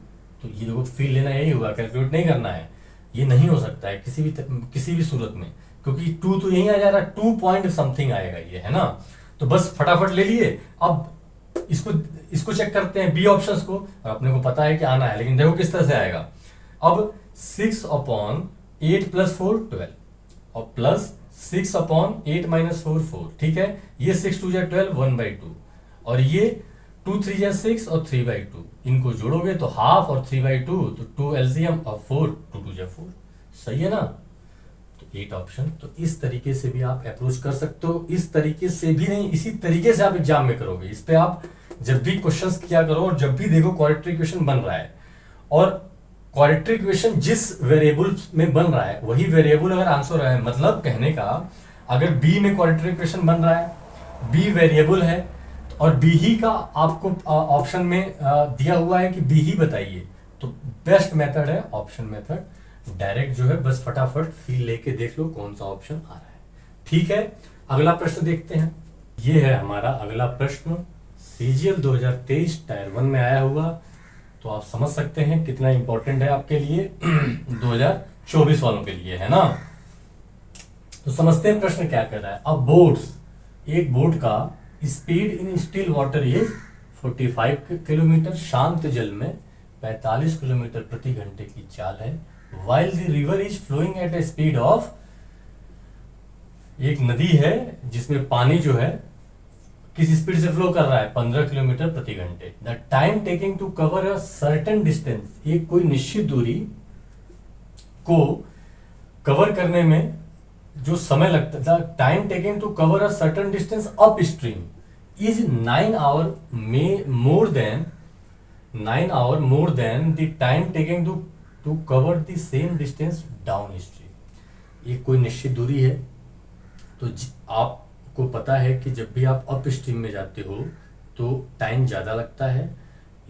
तो ये देखो फील लेना यही होगा, कैलकुलेट नहीं करना है, ये नहीं हो सकता है किसी भी सूरत में, क्योंकि 2 तो यही आ जा रहा है, 2 पॉइंट समथिंग आएगा ये, है ना। तो बस फटाफट ले लिए। अब इसको चेक करते हैं बी ऑप्शंस को, और अपने को पता है कि आना है, लेकिन देखो किस तरह से आएगा। अब 6 अपॉन 8 प्लस 4 12, और प्लस 6 अपॉन 8 माइनस 4 4, ठीक है। ये 6 2 जा 12 1/2, और ये 2 3 जा 6 और 3/2, इनको जोड़ोगे तो हाफ और 3/2, तो 2 एलसीएम और 4 2 2 जा 4, सही है ना। तो 8 ऑप्शन। तो इस तरीके से भी आप अप्रोच कर सकते हो, इस तरीके से भी नहीं, इसी तरीके से आप एग्जाम में करोगे। इस पे आप जब भी क्वेश्चंस किया करो, और जब भी देखो क्वाड्रेटिक क्वेश्चन बन रहा है, और क्वाड्रेटिक इक्वेशन जिस वेरिएबल में बन रहा है वही वेरिएबल अगर आंसर है, मतलब कहने का अगर बी में क्वाड्रेटिक इक्वेशन बन रहा है, बी वेरिएबल है, और बी ही का आपको ऑप्शन में दिया हुआ है कि बी ही बताइए, तो बेस्ट मेथड है ऑप्शन मेथड। डायरेक्ट जो है बस फटाफट फील लेके देख लो कौन सा ऑप्शन आ रहा है, ठीक है। अगला प्रश्न देखते हैं। ये है हमारा अगला प्रश्न, सीजीएल 2023 टायर 1 में आया हुआ, तो आप समझ सकते हैं कितना इंपॉर्टेंट है आपके लिए 2024 वालों के लिए, है ना। तो समझते हैं प्रश्न क्या कर रहा है। अब एक बोट का speed in still water is 45 kilometre, शांत जल में 45 किलोमीटर प्रति घंटे की चाल है। While the river is flowing at a speed of, एक नदी है जिसमें पानी जो है किस स्पीड से फ्लो कर रहा है, 15 किलोमीटर प्रति घंटे। The time taking to cover a certain distance, एक कोई निश्चित दूरी को कवर करने में जो समय लगता है, the time taking to cover a certain distance upstream is 9 hour more than the time taking to cover the same distance downstream. एक कोई निश्चित दूरी है, तो आपको पता है कि जब भी आप अप स्ट्रीम में जाते हो तो टाइम ज़्यादा लगता है,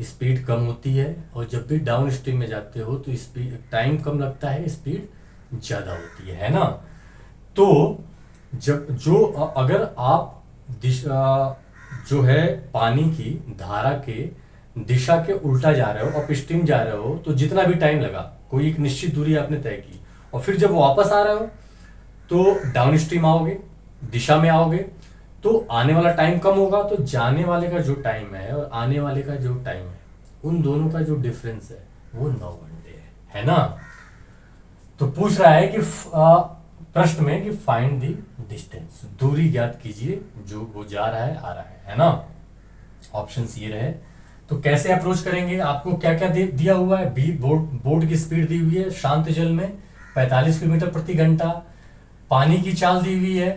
स्पीड कम होती है, और जब भी डाउन स्ट्रीम में जाते हो तो स्पीड टाइम कम लगता है, स्पीड ज़्यादा होती है ना। तो अगर आप जो है पानी की धारा के दिशा के उल्टा जा रहे हो, अपस्ट्रीम जा रहे हो, तो जितना भी टाइम लगा, कोई एक निश्चित दूरी आपने तय की, और फिर जब वापस आ रहे हो तो डाउन स्ट्रीम आओगे, दिशा में आओगे, तो आने वाला टाइम कम होगा, तो जाने वाले का जो टाइम है और आने वाले का जो टाइम है, उन दोनों का जो डिफरेंस है वो 9 घंटे है ना। तो पूछ रहा है कि प्रश्न में कि फाइंड दी डिस्टेंस, दूरी ज्ञात कीजिए जो वो जा रहा है आ रहा है ना। ऑप्शन ये रहे। तो कैसे अप्रोच करेंगे, आपको क्या क्या दिया हुआ है, बी बोट की स्पीड दी हुई है शांत जल में 45 किलोमीटर प्रति घंटा, पानी की चाल दी हुई है,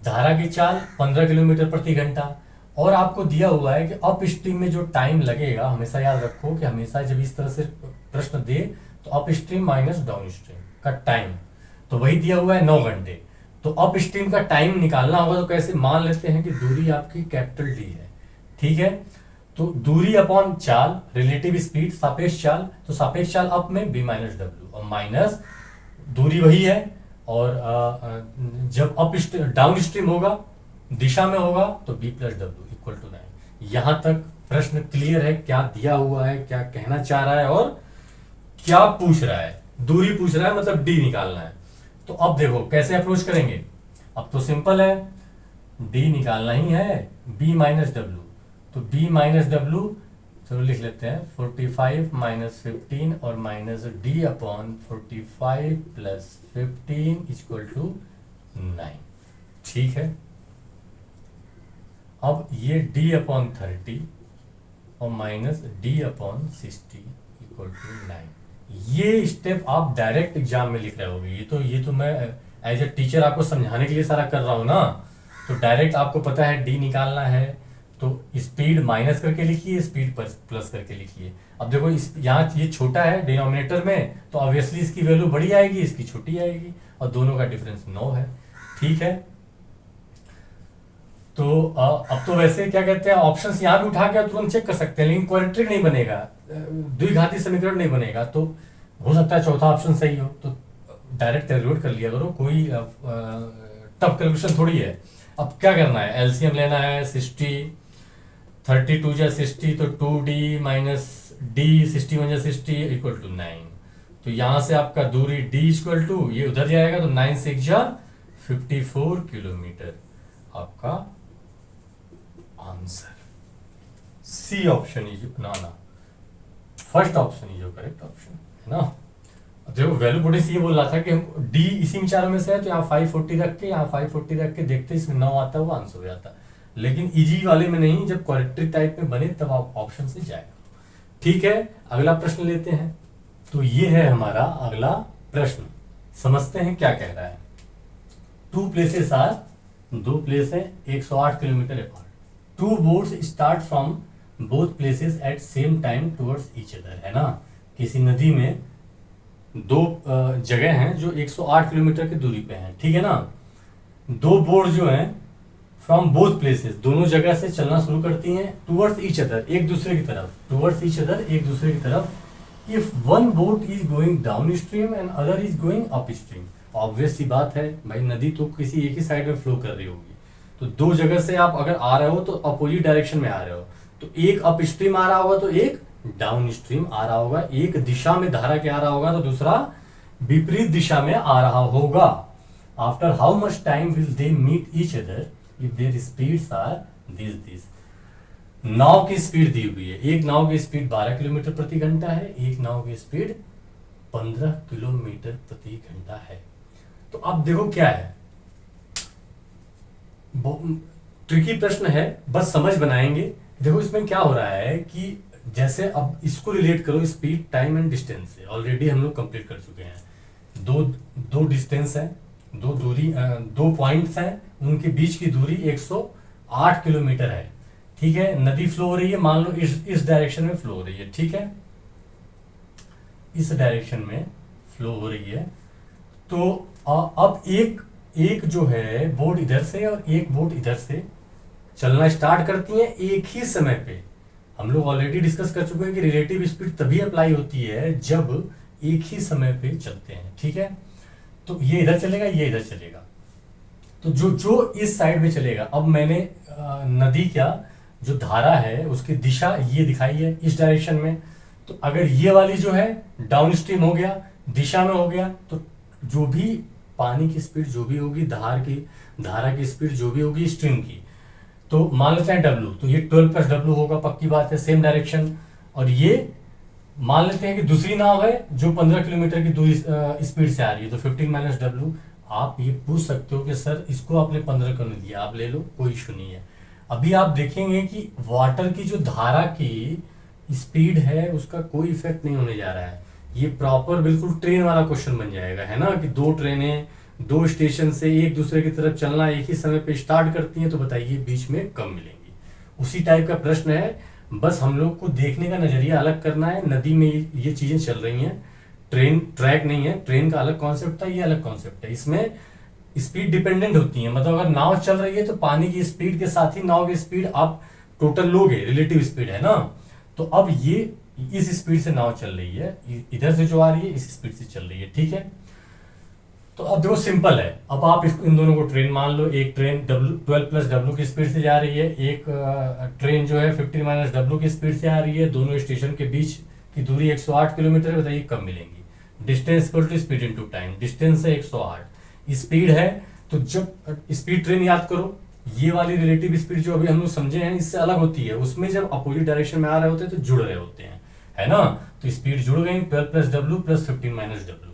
धारा की चाल 15 किलोमीटर प्रति घंटा, और आपको दिया हुआ है कि अप स्ट्रीम में जो टाइम लगेगा, हमेशा याद रखो कि हमेशा जब इस तरह से प्रश्न दे तो up stream minus down stream का टाइम, तो वही दिया हुआ है 9 घंटे। तो अप स्ट्रीम का टाइम निकालना होगा, तो कैसे मान लेते हैं कि दूरी आपकी कैपिटल डी है, ठीक है। तो दूरी अपॉन चाल, रिलेटिव स्पीड, सापेक्ष चाल, तो सापेक्ष चाल अप में बी माइनस डब्ल्यू, और माइनस दूरी वही है, और जब अप डाउन स्ट्रीम होगा, दिशा में होगा, तो B plus W equal to 9। यहां तक प्रश्न क्लियर है, क्या दिया हुआ है, क्या कहना चाह रहा है और क्या पूछ रहा है। दूरी पूछ रहा है मतलब डी निकालना है। तो अब देखो कैसे अप्रोच करेंगे, अब तो सिंपल है, डी निकालना ही है, बी माइनस डब्ल्यू, तो बी माइनस डब्ल्यू चलो लिख लेते हैं 45 माइनस 15 और minus D upon 45 plus 15 equal to 9, ठीक है। अब ये d अपॉन 30 और minus D upon 60 equal to 9, ये स्टेप आप डायरेक्ट एग्जाम में लिख रहे होगे। ये तो मैं एज ए टीचर आपको समझाने के लिए सारा कर रहा हूं ना। तो डायरेक्ट आपको पता है डी निकालना है, तो स्पीड माइनस करके लिखिए, स्पीड प्लस करके लिखिए। अब देखो यहाँ ये छोटा है डिनोमिनेटर में, तो ऑब्वियसली इसकी वैल्यू बड़ी आएगी, इसकी छोटी आएगी, और दोनों का डिफरेंस 9 है, ठीक है। तो अब तो वैसे क्या कहते हैं, ऑप्शंस यहाँ भी उठा के तुरंत चेक कर सकते हैं, लेकिन क्वाड्रेटिक नहीं बनेगा, द्विघाती समीकरण नहीं बनेगा। तो हो सकता है चौथा ऑप्शन सही हो, तो डायरेक्ट कैलकुलेट कर लिया करो, कोई टफ कैलकुलेशन थोड़ी है। अब क्या करना है, एलसीएम लेना है 60, 32 जा 60, तो 2d माइनस डी 61 जा 60 इक्वल टू 9। तो यहां से आपका दूरी d इक्वल टू ये उधर जाएगा, तो 9 से 1 जा 54 किलोमीटर आपका आंसर। सी ऑप्शन इज ना फर्स्ट ऑप्शन इज जो करेक्ट ऑप्शन है ना। देखो वैल्यू पुटिंग ये बोल रहा था कि हम डी इसी विचारों में से है, तो यहाँ 540 रख के, यहाँ 540 रख के देखते इसमें 9 आता है, वो आंसर हो जाता। लेकिन इजी वाले में नहीं, जब क्वाड्रेटिक टाइप में बने तब आप ऑप्शन से जाए, ठीक है। अगला प्रश्न लेते हैं। तो ये है हमारा अगला प्रश्न, समझते हैं क्या कह रहा है। 2 प्लेसेस आर, 2 प्लेस है 108 kilometre apart, 2 boats start from both places at same time towards each other, है ना। किसी नदी में 2 जगह हैं जो 108 किलोमीटर की दूरी पे हैं, ठीक है ना। 2 बोट जो हैं फ्रॉम बोथ प्लेसेस, दोनों जगह से चलना शुरू करती हैं, टुवर्ड्स ईच अदर, एक दूसरे की तरफ, टुवर्ड्स ईच अदर, एक दूसरे की तरफ। If one boat is going downstream and other is going upstream, obvious सी बात है भाई, नदी तो किसी एक ही साइड में फ्लो कर रही होगी, तो 2 जगह से आप अगर आ रहे हो तो अपोजिट डायरेक्शन में आ रहे हो, तो एक अप स्ट्रीम आ रहा होगा तो एक डाउन स्ट्रीम आ रहा होगा, एक दिशा में धारा के आ रहा होगा तो दूसरा विपरीत दिशा में आ रहा होगा। After how much time will they meet each other if their speeds are this. नाव की स्पीड दी हुई है, एक नाव की स्पीड 12 किलोमीटर प्रति घंटा है, एक नाव की स्पीड 15 किलोमीटर प्रति घंटा है। तो अब देखो क्या है, ट्रिकी प्रश्न है, बस समझ बनाएंगे। देखो इसमें क्या हो रहा है कि जैसे अब इसको रिलेट करो स्पीड, टाइम एंड डिस्टेंस से, ऑलरेडी हम लोग कंप्लीट कर चुके हैं। दो डिस्टेंस है, 2 पॉइंट्स हैं, उनके बीच की दूरी 108 किलोमीटर है, ठीक है। नदी फ्लो हो रही है, मान लो इस डायरेक्शन में फ्लो हो रही है, ठीक है, इस डायरेक्शन में फ्लो हो रही है। तो अब एक जो है बोट इधर से और एक बोट इधर से चलना स्टार्ट करती हैं एक ही समय पे। हम लोग ऑलरेडी डिस्कस कर चुके हैं कि रिलेटिव स्पीड तभी अप्लाई होती है जब एक ही समय पे चलते हैं, ठीक है। तो ये इधर चलेगा, ये इधर चलेगा, तो जो इस साइड में चलेगा, अब मैंने नदी क्या जो धारा है उसकी दिशा ये दिखाई है इस डायरेक्शन में। तो अगर ये वाली जो है डाउन स्ट्रीम हो गया, दिशा में हो गया, तो जो भी पानी की स्पीड जो भी होगी, धारा की स्पीड जो भी होगी स्ट्रीम की, तो मान लेते हैं W, तो ये 12 प्लस W होगा, पक्की बात है, सेम डायरेक्शन। और ये मान लेते हैं कि दूसरी नाव है जो 15 किलोमीटर की दूरी स्पीड से आ रही है, तो 15 माइनस W। आप ये पूछ सकते हो कि सर इसको आपने 15 क्यों नहीं दिया, आप ले लो, कोई इशू नहीं है। अभी आप देखेंगे कि वाटर की जो धारा की स्पीड है उसका कोई इफेक्ट नहीं होने जा रहा है। ये प्रॉपर बिल्कुल ट्रेन वाला क्वेश्चन बन जाएगा, है ना, कि दो ट्रेनें दो स्टेशन से एक दूसरे की तरफ चलना एक ही समय पे स्टार्ट करती हैं, तो बताइए बीच में कब मिलेंगी। उसी टाइप का प्रश्न है, बस हम लोग को देखने का नजरिया अलग करना है। नदी में ये चीजें चल रही हैं, ट्रेन ट्रैक नहीं है, ट्रेन का अलग कॉन्सेप्ट था, ये अलग कॉन्सेप्ट है। इसमें स्पीड डिपेंडेंट होती है, मतलब अगर नाव चल रही है तो पानी की स्पीड के साथ ही नाव की स्पीड आप टोटल लोगे, रिलेटिव स्पीड है ना। तो अब ये इस स्पीड से नाव चल रही है, इधर से जो आ रही है इस स्पीड से चल रही है, ठीक है। तो अब देखो सिंपल है, अब आप इन दोनों को ट्रेन मान लो। एक ट्रेन 12 प्लस W की स्पीड से जा रही है, एक ट्रेन जो है 15 माइनस W की स्पीड से आ रही है। दोनों स्टेशन के बीच की दूरी 108 किलोमीटर है, बताइए कब मिलेंगी। Distance equal to speed into time, distance है 108, स्पीड है, तो जब स्पीड ट्रेन याद करो, ये वाली रिलेटिव स्पीड जो अभी हम लोग समझे हैं इससे अलग होती है। उसमें जब अपोजिट डायरेक्शन में आ रहे होते हैं तो जुड़ रहे होते हैं, है ना। तो स्पीड जुड़ गई, 12 plus W plus 15 minus W,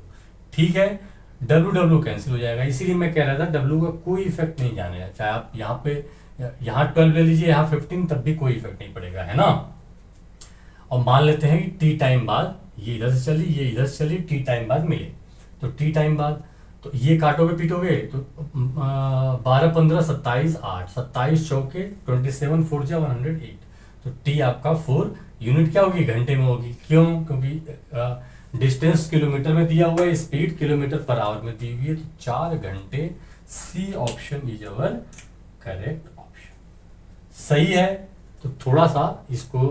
ठीक है। W कैंसिल हो जाएगा, इसीलिए मैं कह रहा था W का कोई इफेक्ट नहीं जाने, चाहे आप यहाँ 12 ले लीजिए, यहाँ 15, तब भी कोई इफेक्ट नहीं पड़ेगा, है ना। और मान लेते हैं कि टी टाइम बाद ये इधर से चली, ये इधर से चली, टी टाइम बाद मिले। तो टी टाइम बाद तो ये काटोगे पीटोगे तो 12 15 27 8, 27 चौके 27 4 जा 108। तो टी आपका 4 यूनिट क्या होगी, घंटे में होगी। क्यों, क्योंकि डिस्टेंस किलोमीटर में दिया हुआ है, स्पीड किलोमीटर पर आवर में दी हुई है, तो 4 घंटे। C option is our correct option, सही है। तो थोड़ा सा इसको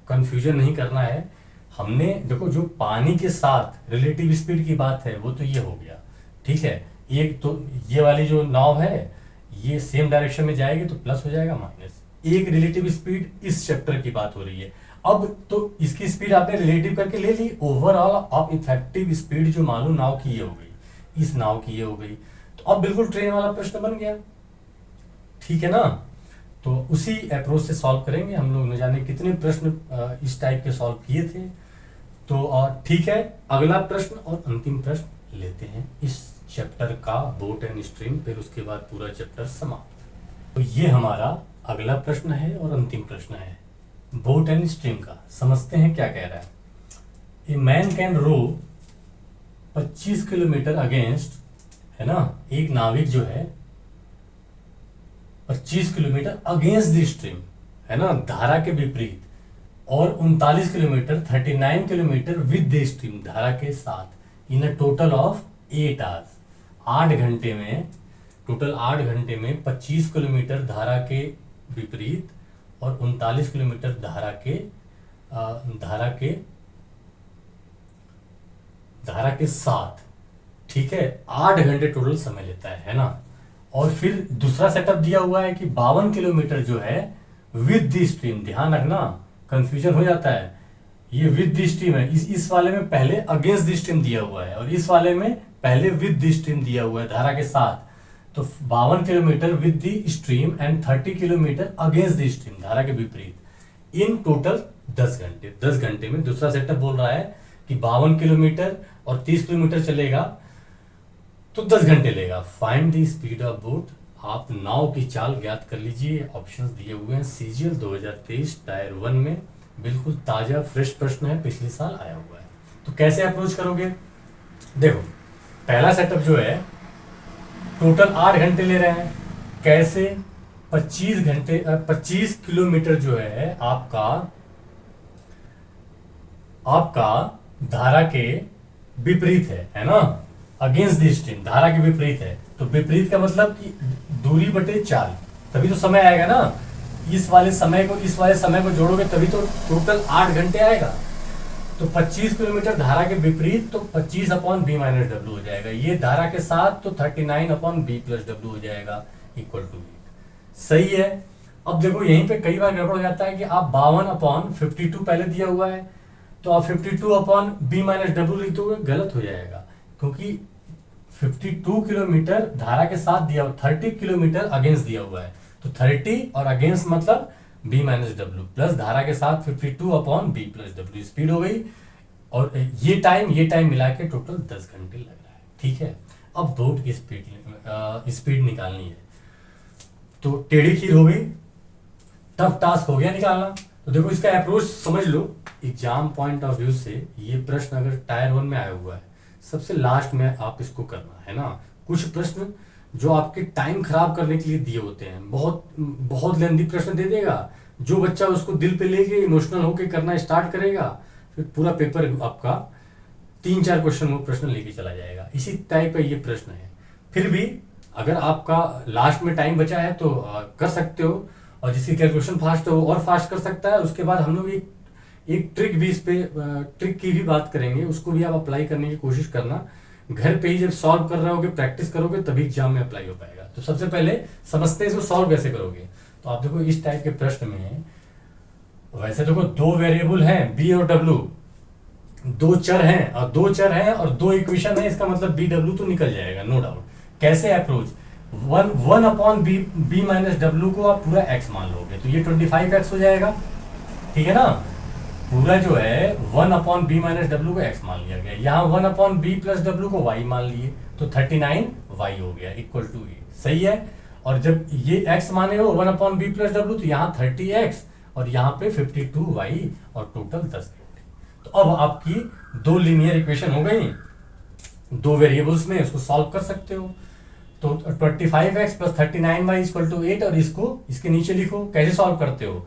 कंफ्यूजन नहीं करना है। हमने देखो जो पानी के साथ रिलेटिव स्पीड की बात है वो तो ये हो गया, ठीक है। एक तो ये वाली जो नाव है ये सेम डायरेक्शन में जाएगी तो प्लस हो जाएगा, माइनस। एक रिलेटिव स्पीड इस चैप्टर की बात हो रही है। अब तो इसकी स्पीड आपने रिलेटिव करके ले ली, ओवरऑल अब इफेक्टिव स्पीड जो मालूम नाव की ये हो गई, इस नाव की ये हो गई। तो अब बिल्कुल ट्रेन वाला प्रश्न बन गया, ठीक है ना। तो उसी अप्रोच से सॉल्व करेंगे हम लोग, न जाने कितने प्रश्न इस टाइप के सॉल्व किए थे। तो ठीक है, अगला प्रश्न और अंतिम प्रश्न लेते हैं इस चैप्टर का, बोट एंड स्ट्रीम, फिर उसके बाद पूरा चैप्टर समाप्त। तो ये हमारा अगला प्रश्न है और अंतिम प्रश्न है बोट एंड स्ट्रीम का। समझते हैं क्या कह रहा है। A man can row 25 kilometre against, है ना, एक नाविक जो है 25 किलोमीटर अगेंस्ट द स्ट्रीम, है ना, धारा के विपरीत, और 39 kilometre 39 kilometre with the stream, धारा के साथ, इन अ टोटल ऑफ 8 आवर्स, 8 घंटे में, टोटल 8 घंटे में 25 किलोमीटर धारा के विपरीत और 39 किलोमीटर धारा के साथ, ठीक है, 8 घंटे टोटल समय लेता है ना। और फिर दूसरा सेटअप दिया हुआ है कि 52 किलोमीटर जो है विद द स्ट्रीम, ध्यान रखना कंफ्यूजन हो जाता है, ये विद द स्ट्रीम है, इस वाले में पहले अगेंस्ट द स्ट्रीम दिया हुआ है और इस वाले में पहले विद द स्ट्रीम दिया हुआ है, धारा के साथ। तो 52 kilometre with the stream and 30 kilometre against the stream, धारा के विपरीत, इन टोटल 10 घंटे। 10 घंटे में दूसरा सेटअप बोल रहा है कि 52 किलोमीटर और 30 किलोमीटर चलेगा तो 10 घंटे लेगा। Find the speed of boat, आप नाव की चाल ज्ञात कर लीजिए। ऑप्शंस दिए हुए हैं सीजीएल 2023 टायर 1 में, बिल्कुल ताजा फ्रेश प्रश्न है, पिछले साल आया हुआ है। तो कैसे अप्रोच करोगे, देखो पहला सेटअप जो है टोटल 8 घंटे ले रहे हैं, कैसे, 25 किलोमीटर जो है आपका धारा के विपरीत है ना, अगेंस्ट द स्ट्रीम, धारा के विपरीत है। तो विपरीत का मतलब कि दूरी बटे चाल, तभी तो समय आएगा ना। इस वाले समय को जोड़ोगे तभी तो टोटल 8 घंटे आएगा। तो 25 किलोमीटर धारा के विपरीत तो 25 अपॉन बी माइनस डब्ल्यू हो जाएगा, ये धारा के साथ तो 39 अपॉन बी प्लस डब्ल्यू हो जाएगा, इक्वल टू 8। सही है। अब देखो यहीं पे कई बार गड़बड़ हो जाता है कि आप 52/52 पहले दिया हुआ है, तो आप 52/b-w लिख दोगे, गलत हो जाएगा, क्योंकि 52 किलोमीटर धारा के साथ दिया हुआ, 30 किलोमीटर अगेंस्ट दिया हुआ है, तो 30 और अगेंस्ट मतलब b-w प्लस धारा के साथ 52/b+w स्पीड हो गई। और ये टाइम मिला के टोटल 10 घंटे लग रहा है। ठीक है, अब बोट की स्पीड निकालनी है, तो टेढ़ी खीर हो गई, टफ टास्क हो गया निकालना। तो देखो इसका अप्रोच समझ लो, एग्जाम पॉइंट ऑफ व्यू से ये प्रश्न अगर टायर 1 में आया हुआ है, सबसे लास्ट में आप इसको करना है ना। कुछ प्रश्न जो आपके टाइम खराब करने के लिए दिए होते हैं, बहुत बहुत लेंथी प्रश्न दे देगा, जो बच्चा उसको दिल पे लेके इमोशनल होके करना स्टार्ट करेगा, फिर पूरा पेपर आपका 3-4 क्वेश्चन वो प्रश्न लेके चला जाएगा। इसी टाइप का ये प्रश्न है। फिर भी अगर आपका लास्ट में टाइम बचा है तो कर सकते हो, और जिसकी कैलकुलेशन फास्ट हो और फास्ट कर सकता है। उसके बाद हम लोग एक ट्रिक भी, इस पे ट्रिक की भी बात करेंगे, उसको भी आप अप्लाई करने की कोशिश करना। घर पे ही जब सॉल्व कर रहे होगे, प्रैक्टिस करोगे, तभी एग्जाम में अप्लाई हो पाएगा। तो सबसे पहले समझते हैं इसको सॉल्व कैसे करोगे। तो आप देखो इस टाइप के प्रश्न में, वैसे देखो 2 वेरिएबल हैं बी और डब्ल्यू, 2 चर हैं और 2 इक्वेशन है, इसका मतलब बी डब्ल्यू तो निकल जाएगा, नो डाउट। कैसे अप्रोच, 1/b-w को आप पूरा x मान लोगे, तो ये 25x हो जाएगा। ठीक है ना, पूरा जो है 1/b-w को x मान लिया गया, यहाँ 1/b+w को y मान लिए, तो 39y हो गया इक्वल टू 8। सही है। और जब ये x माने हो 1/b+w, तो यहाँ 30x और यहाँ पे 52y और टोटल 10 घंटे। तो अब आपकी 2 लीनियर इक्वेशन हो गई, 2 वेरिएबल्स में, उसको सॉल्व कर सकते हो। तो 25x + 39y = 8, और इसको इसके नीचे लिखो। कैसे सॉल्व करते हो,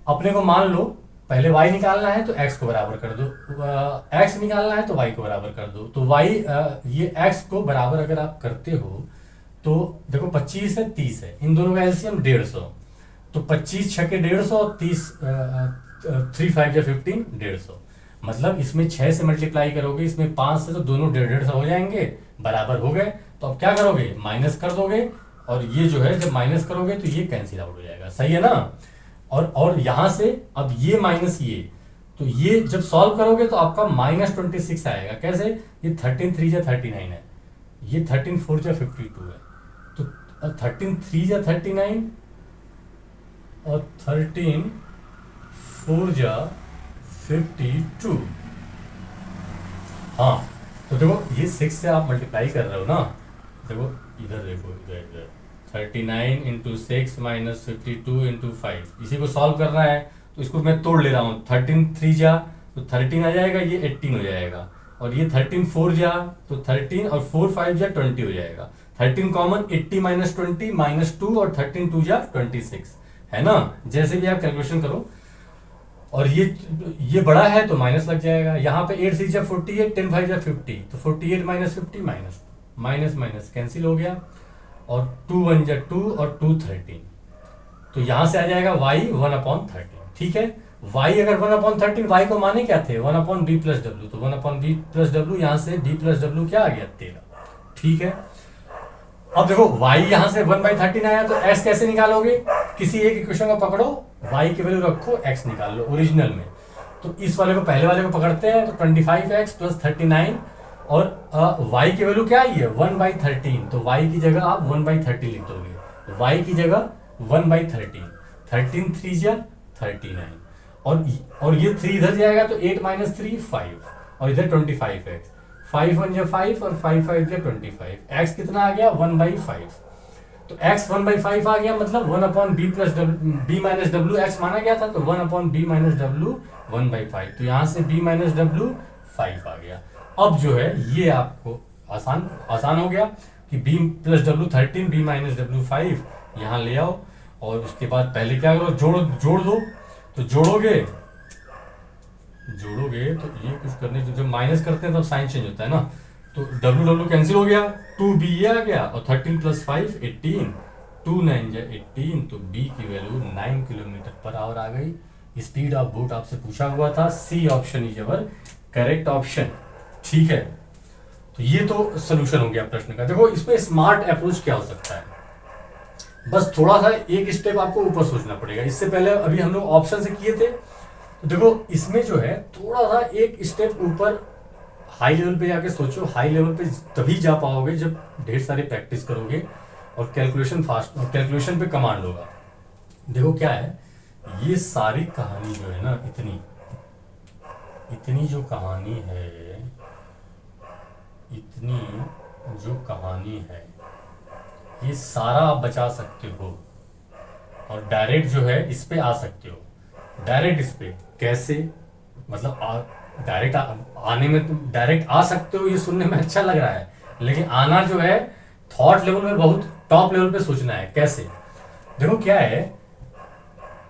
अपने को मान लो पहले y निकालना है तो x को बराबर कर दो, x निकालना है तो y को बराबर कर दो। तो y ये x को बराबर अगर आप करते हो तो देखो 25 है 30 है, इन दोनों का एलसीएम 150, तो 25 × 150 और 30 3 5 × 15 150, मतलब इसमें 6 से मल्टीप्लाई करोगे, इसमें 5 से, तो दोनों 150 हो जाएंगे, बराबर हो गए। तो अब क्या करोगे, माइनस कर दोगे, और ये जो है जब माइनस करोगे तो ये कैंसिल आउट हो जाएगा। सही है ना। और यहां से अब ये माइनस ये, तो ये जब सॉल्व करोगे तो आपका -26 आएगा। कैसे, ये 13 3 × 39 है, ये 13 4 × 52 है, तो 13 3 × 39 और 13 4 × 52। हाँ, तो देखो ये 6 से आप मल्टीप्लाई कर रहे हो ना, देखो इधर देखो, इधर 39 × 6 - 52 × 5, इसी को सॉल्व करना है। तो इसको मैं तोड़ ले रहा हूँ, 13 3 जा तो 13 आ जाएगा, ये 18 हो जाएगा, और ये 13 4 जा तो 13 और 4 5 जा 20 हो जाएगा। 13 कॉमन, 80 - 20 -2, और 13 2 जा 26 है ना। जैसे भी आप कैलकुलेशन करो, और ये बड़ा है तो माइनस लग जाएगा। यहाँ पे 8 3 जा 48, 10 5 जा 50, तो 48 - 50 माइनस कैंसिल हो गया, और 2 1 जा 2 और 2 13, तो यहां से आ जाएगा y 1/13। ठीक है, y अगर 1/13, y को माने क्या थे 1/b+w, तो 1/b+w, यहां से b+w क्या आ गया 13। ठीक है, अब देखो y यहां से 1/13 आया, तो x कैसे निकालोगे, किसी एक इक्वेशन को पकड़ो, y की वैल्यू रखो, x निकाल लो ओरिजिनल में। तो इस वाले को, पहले वाले को पकड़ते हैं, तो 25x + 39, और y की वैल्यू क्या आई है 1/13, तो y की जगह आप 1/13 लिख दोगे, y की जगह 1/13, 13 3 जा 39, और ये 3 इधर जाएगा तो 8 - 3 5, और इधर 25x, 5 1 जा 5 और 5 5 जा 25, x कितना आ गया 1/5, तो x 1/5 आ गया, मतलब 1/b+w x माना गया था, तो 1/b-w 1/5, तो यहाँ से b-w 5 आ गया। अब जो है ये आपको आसान हो गया कि b+w 13, b-w 5 यहाँ ले आओ, और उसके बाद पहले क्या करो, जोड़ दो। तो जोड़ोगे तो ये कुछ करने, जब माइनस करते हैं तब साइन चेंज होता है ना, तो w कैंसिल हो गया, 2b ये आ गया, और 13 + 5 18, 2 9 जा 18, तो b की वैल्यू 9 km/h आ गई। स्पीड ऑफ बोट आपसे पूछा हुआ था, C option is our correct option. ठीक है, तो ये तो सोल्यूशन हो गया प्रश्न का। देखो इसमें स्मार्ट अप्रोच क्या हो सकता है, बस थोड़ा सा एक स्टेप आपको ऊपर सोचना पड़ेगा। इससे पहले अभी हम लोग ऑप्शन से किए थे, तो देखो इसमें जो है थोड़ा सा एक स्टेप ऊपर हाई लेवल पे जाके सोचो। हाई लेवल पे तभी जा पाओगे जब ढेर सारी प्रैक्टिस करोगे और कैलकुलेशन फास्ट, और कैलकुलेशन पे कमांड होगा। देखो क्या है, ये सारी कहानी जो है ना, इतनी इतनी जो कहानी है, इतनी जो कहानी है, ये सारा आप बचा सकते हो और डायरेक्ट जो है इस पे आ सकते हो। डायरेक्ट इस पे कैसे, मतलब डायरेक्ट आने में तुम डायरेक्ट आ सकते हो, ये सुनने में अच्छा लग रहा है, लेकिन आना जो है थॉट लेवल में बहुत टॉप लेवल पे सोचना है। कैसे, देखो क्या है,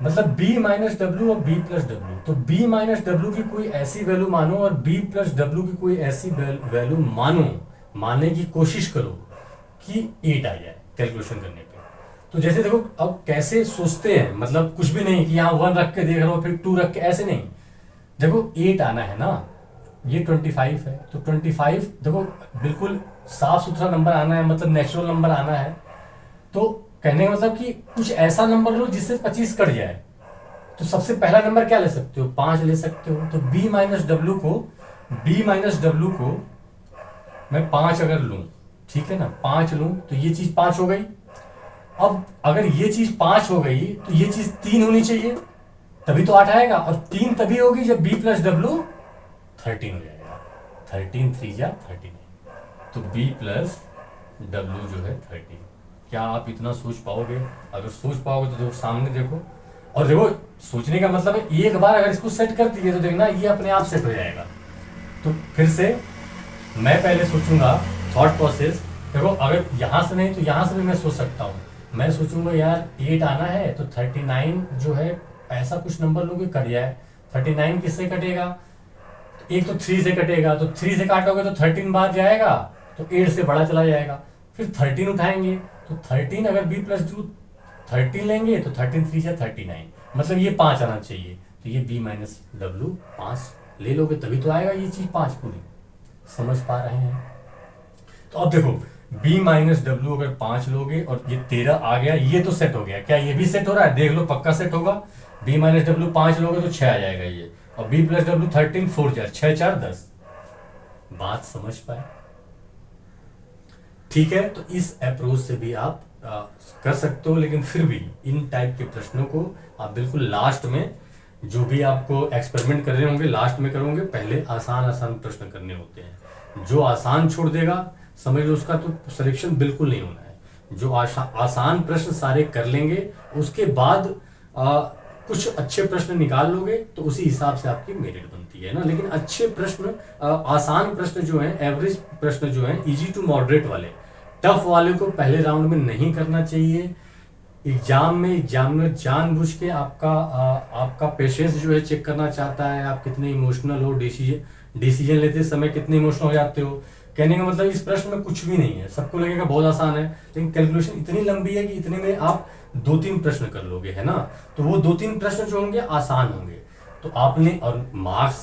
मतलब b माइनस डब्ल्यू और b प्लस डब्ल्यू, तो b माइनस डब्ल्यू की कोई ऐसी वैल्यू मानो और b प्लस डब्ल्यू की कोई ऐसी वैल्यू मानो, मानने की कोशिश करो कि 8 आ जाए कैलकुलेशन करने पे। तो जैसे देखो अब कैसे सोचते हैं, मतलब कुछ भी नहीं कि यहाँ 1 रख के देख रहा हूँ फिर 2 रख के, ऐसे नहीं। देखो 8 आना है ना, ये 25 है, तो 25 देखो बिल्कुल साफ सुथरा नंबर आना है, मतलब नेचुरल नंबर आना है। तो कहने का मतलब कि कुछ ऐसा नंबर लो जिससे 25 कट जाए। तो सबसे पहला नंबर क्या ले सकते हो, 5 ले सकते हो। तो b माइनस डब्ल्यू को मैं 5 अगर लूं, ठीक है ना, 5 लूं तो ये चीज 5 हो गई। अब अगर ये चीज 5 हो गई तो ये चीज 3 होनी चाहिए, तभी तो 8 आएगा। और 3 तभी होगी जब b प्लस डब्ल्यू 13 हो जाएगा। 13 3 जा 13, तो b प्लस डब्ल्यू जो है 13। क्या आप इतना सोच पाओगे? अगर सोच पाओगे तो देखो सामने देखो, और देखो सोचने का मतलब है एक बार अगर इसको सेट कर दिए तो देखना ये अपने आप सेट हो जाएगा। तो फिर से मैं पहले सोचूंगा, थॉट प्रोसेस देखो, अगर यहां से नहीं तो यहां से भी मैं सोच सकता हूँ। मैं सोचूंगा यार 8 आना है तो 39 जो है ऐसा कुछ नंबर लोगे कट जाए। 39 किससे कटेगा, एक तो 3 से कटेगा, तो 3 से काटोगे तो 13 बार जाएगा, तो 8 से बड़ा चला जाएगा। फिर 13 उठाएंगे तो 13 अगर b प्लस टू 13 लेंगे तो 13 3 जा 39, मतलब ये 5 आना चाहिए। तो ये b माइनस डब्ल्यू 5 ले लोगे तभी तो आएगा ये चीज 5 पूरी। समझ पा रहे हैं? तो अब देखो b माइनस डब्ल्यू अगर 5 लोगे और ये 13 आ गया, ये तो सेट हो गया। क्या ये भी सेट हो रहा है? देख लो पक्का सेट होगा। b माइनस डब्ल्यू 5 लोगे तो 6 आ जाएगा ये, और b प्लस डब्ल्यू 13 4 जा 6 4 10। बात समझ पाए? ठीक है, तो इस अप्रोच से भी आप कर सकते हो, लेकिन फिर भी इन टाइप के प्रश्नों को आप बिल्कुल लास्ट में, जो भी आपको एक्सपेरिमेंट कर रहे होंगे लास्ट में करोगे, पहले आसान आसान प्रश्न करने होते हैं। जो आसान छोड़ देगा समझ लो उसका तो सिलेक्शन बिल्कुल नहीं होना है। जो आसान प्रश्न सारे कर लेंगे, उसके बाद कुछ अच्छे प्रश्न निकाल लोगे तो उसी हिसाब से आपकी मेरिट बनती है ना। लेकिन अच्छे प्रश्न, आसान प्रश्न जो हैं, एवरेज प्रश्न जो हैं, इजी टू मॉडरेट वाले, टफ वाले को पहले राउंड में नहीं करना चाहिए। एग्जामिनर जानबूझ के आपका पेशेंस जो है चेक करना चाहता है, आप कितने इमोशनल हो, डिसीजन लेते समय कितने इमोशनल हो जाते हो। कहने का मतलब इस प्रश्न में कुछ भी नहीं है, सबको लगेगा बहुत आसान है, लेकिन कैलकुलेशन इतनी लंबी है कि इतने में आप 2-3 प्रश्न कर लोगे, है ना। तो वो 2-3 प्रश्न जो होंगे आसान होंगे, तो आपने, और मार्क्स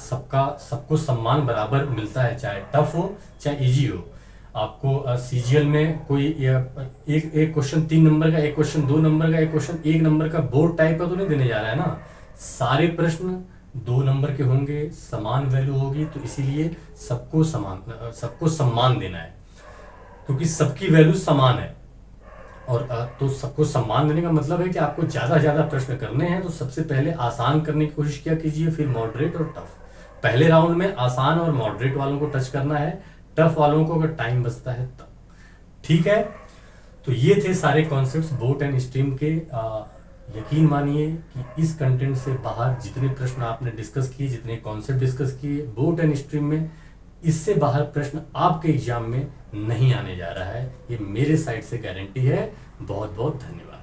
सबको सम्मान बराबर मिलता है, चाहे टफ हो चाहे इजी हो। आपको सीजीएल में कोई एक क्वेश्चन 3 नंबर का, एक क्वेश्चन 2 नंबर का, एक क्वेश्चन 1 नंबर का बोर्ड टाइप का तो नहीं देने जा रहा है ना। सारे प्रश्न 2 नंबर के होंगे, समान वैल्यू होगी, तो इसीलिए सबको सम्मान देना है, क्योंकि सबकी वैल्यू समान है। और तो सबको सम्मान देने का मतलब है कि आपको ज़्यादा ज़्यादा प्रश्न करने हैं, तो सबसे पहले आसान करने की कोशिश किया कीजिए, फिर मॉडरेट और टफ। पहले राउंड में आसान और मॉडरेट वालों को टच करना है, टफ वालों को अगर टाइम बचता है तब। ठीक है, तो ये थे सारे कॉन्सेप्ट्स बोट एंड स्ट्रीम के। यकीन मानिए कि इस कंटेंट से बाहर जितने प्रश्न आपने डिस्कस किए, जितने कॉन्सेप्ट डिस्कस किए बोट एंड स्ट्रीम में, इससे बाहर प्रश्न आपके एग्जाम में नहीं आने जा रहा है, ये मेरे साइड से गारंटी है। बहुत बहुत धन्यवाद।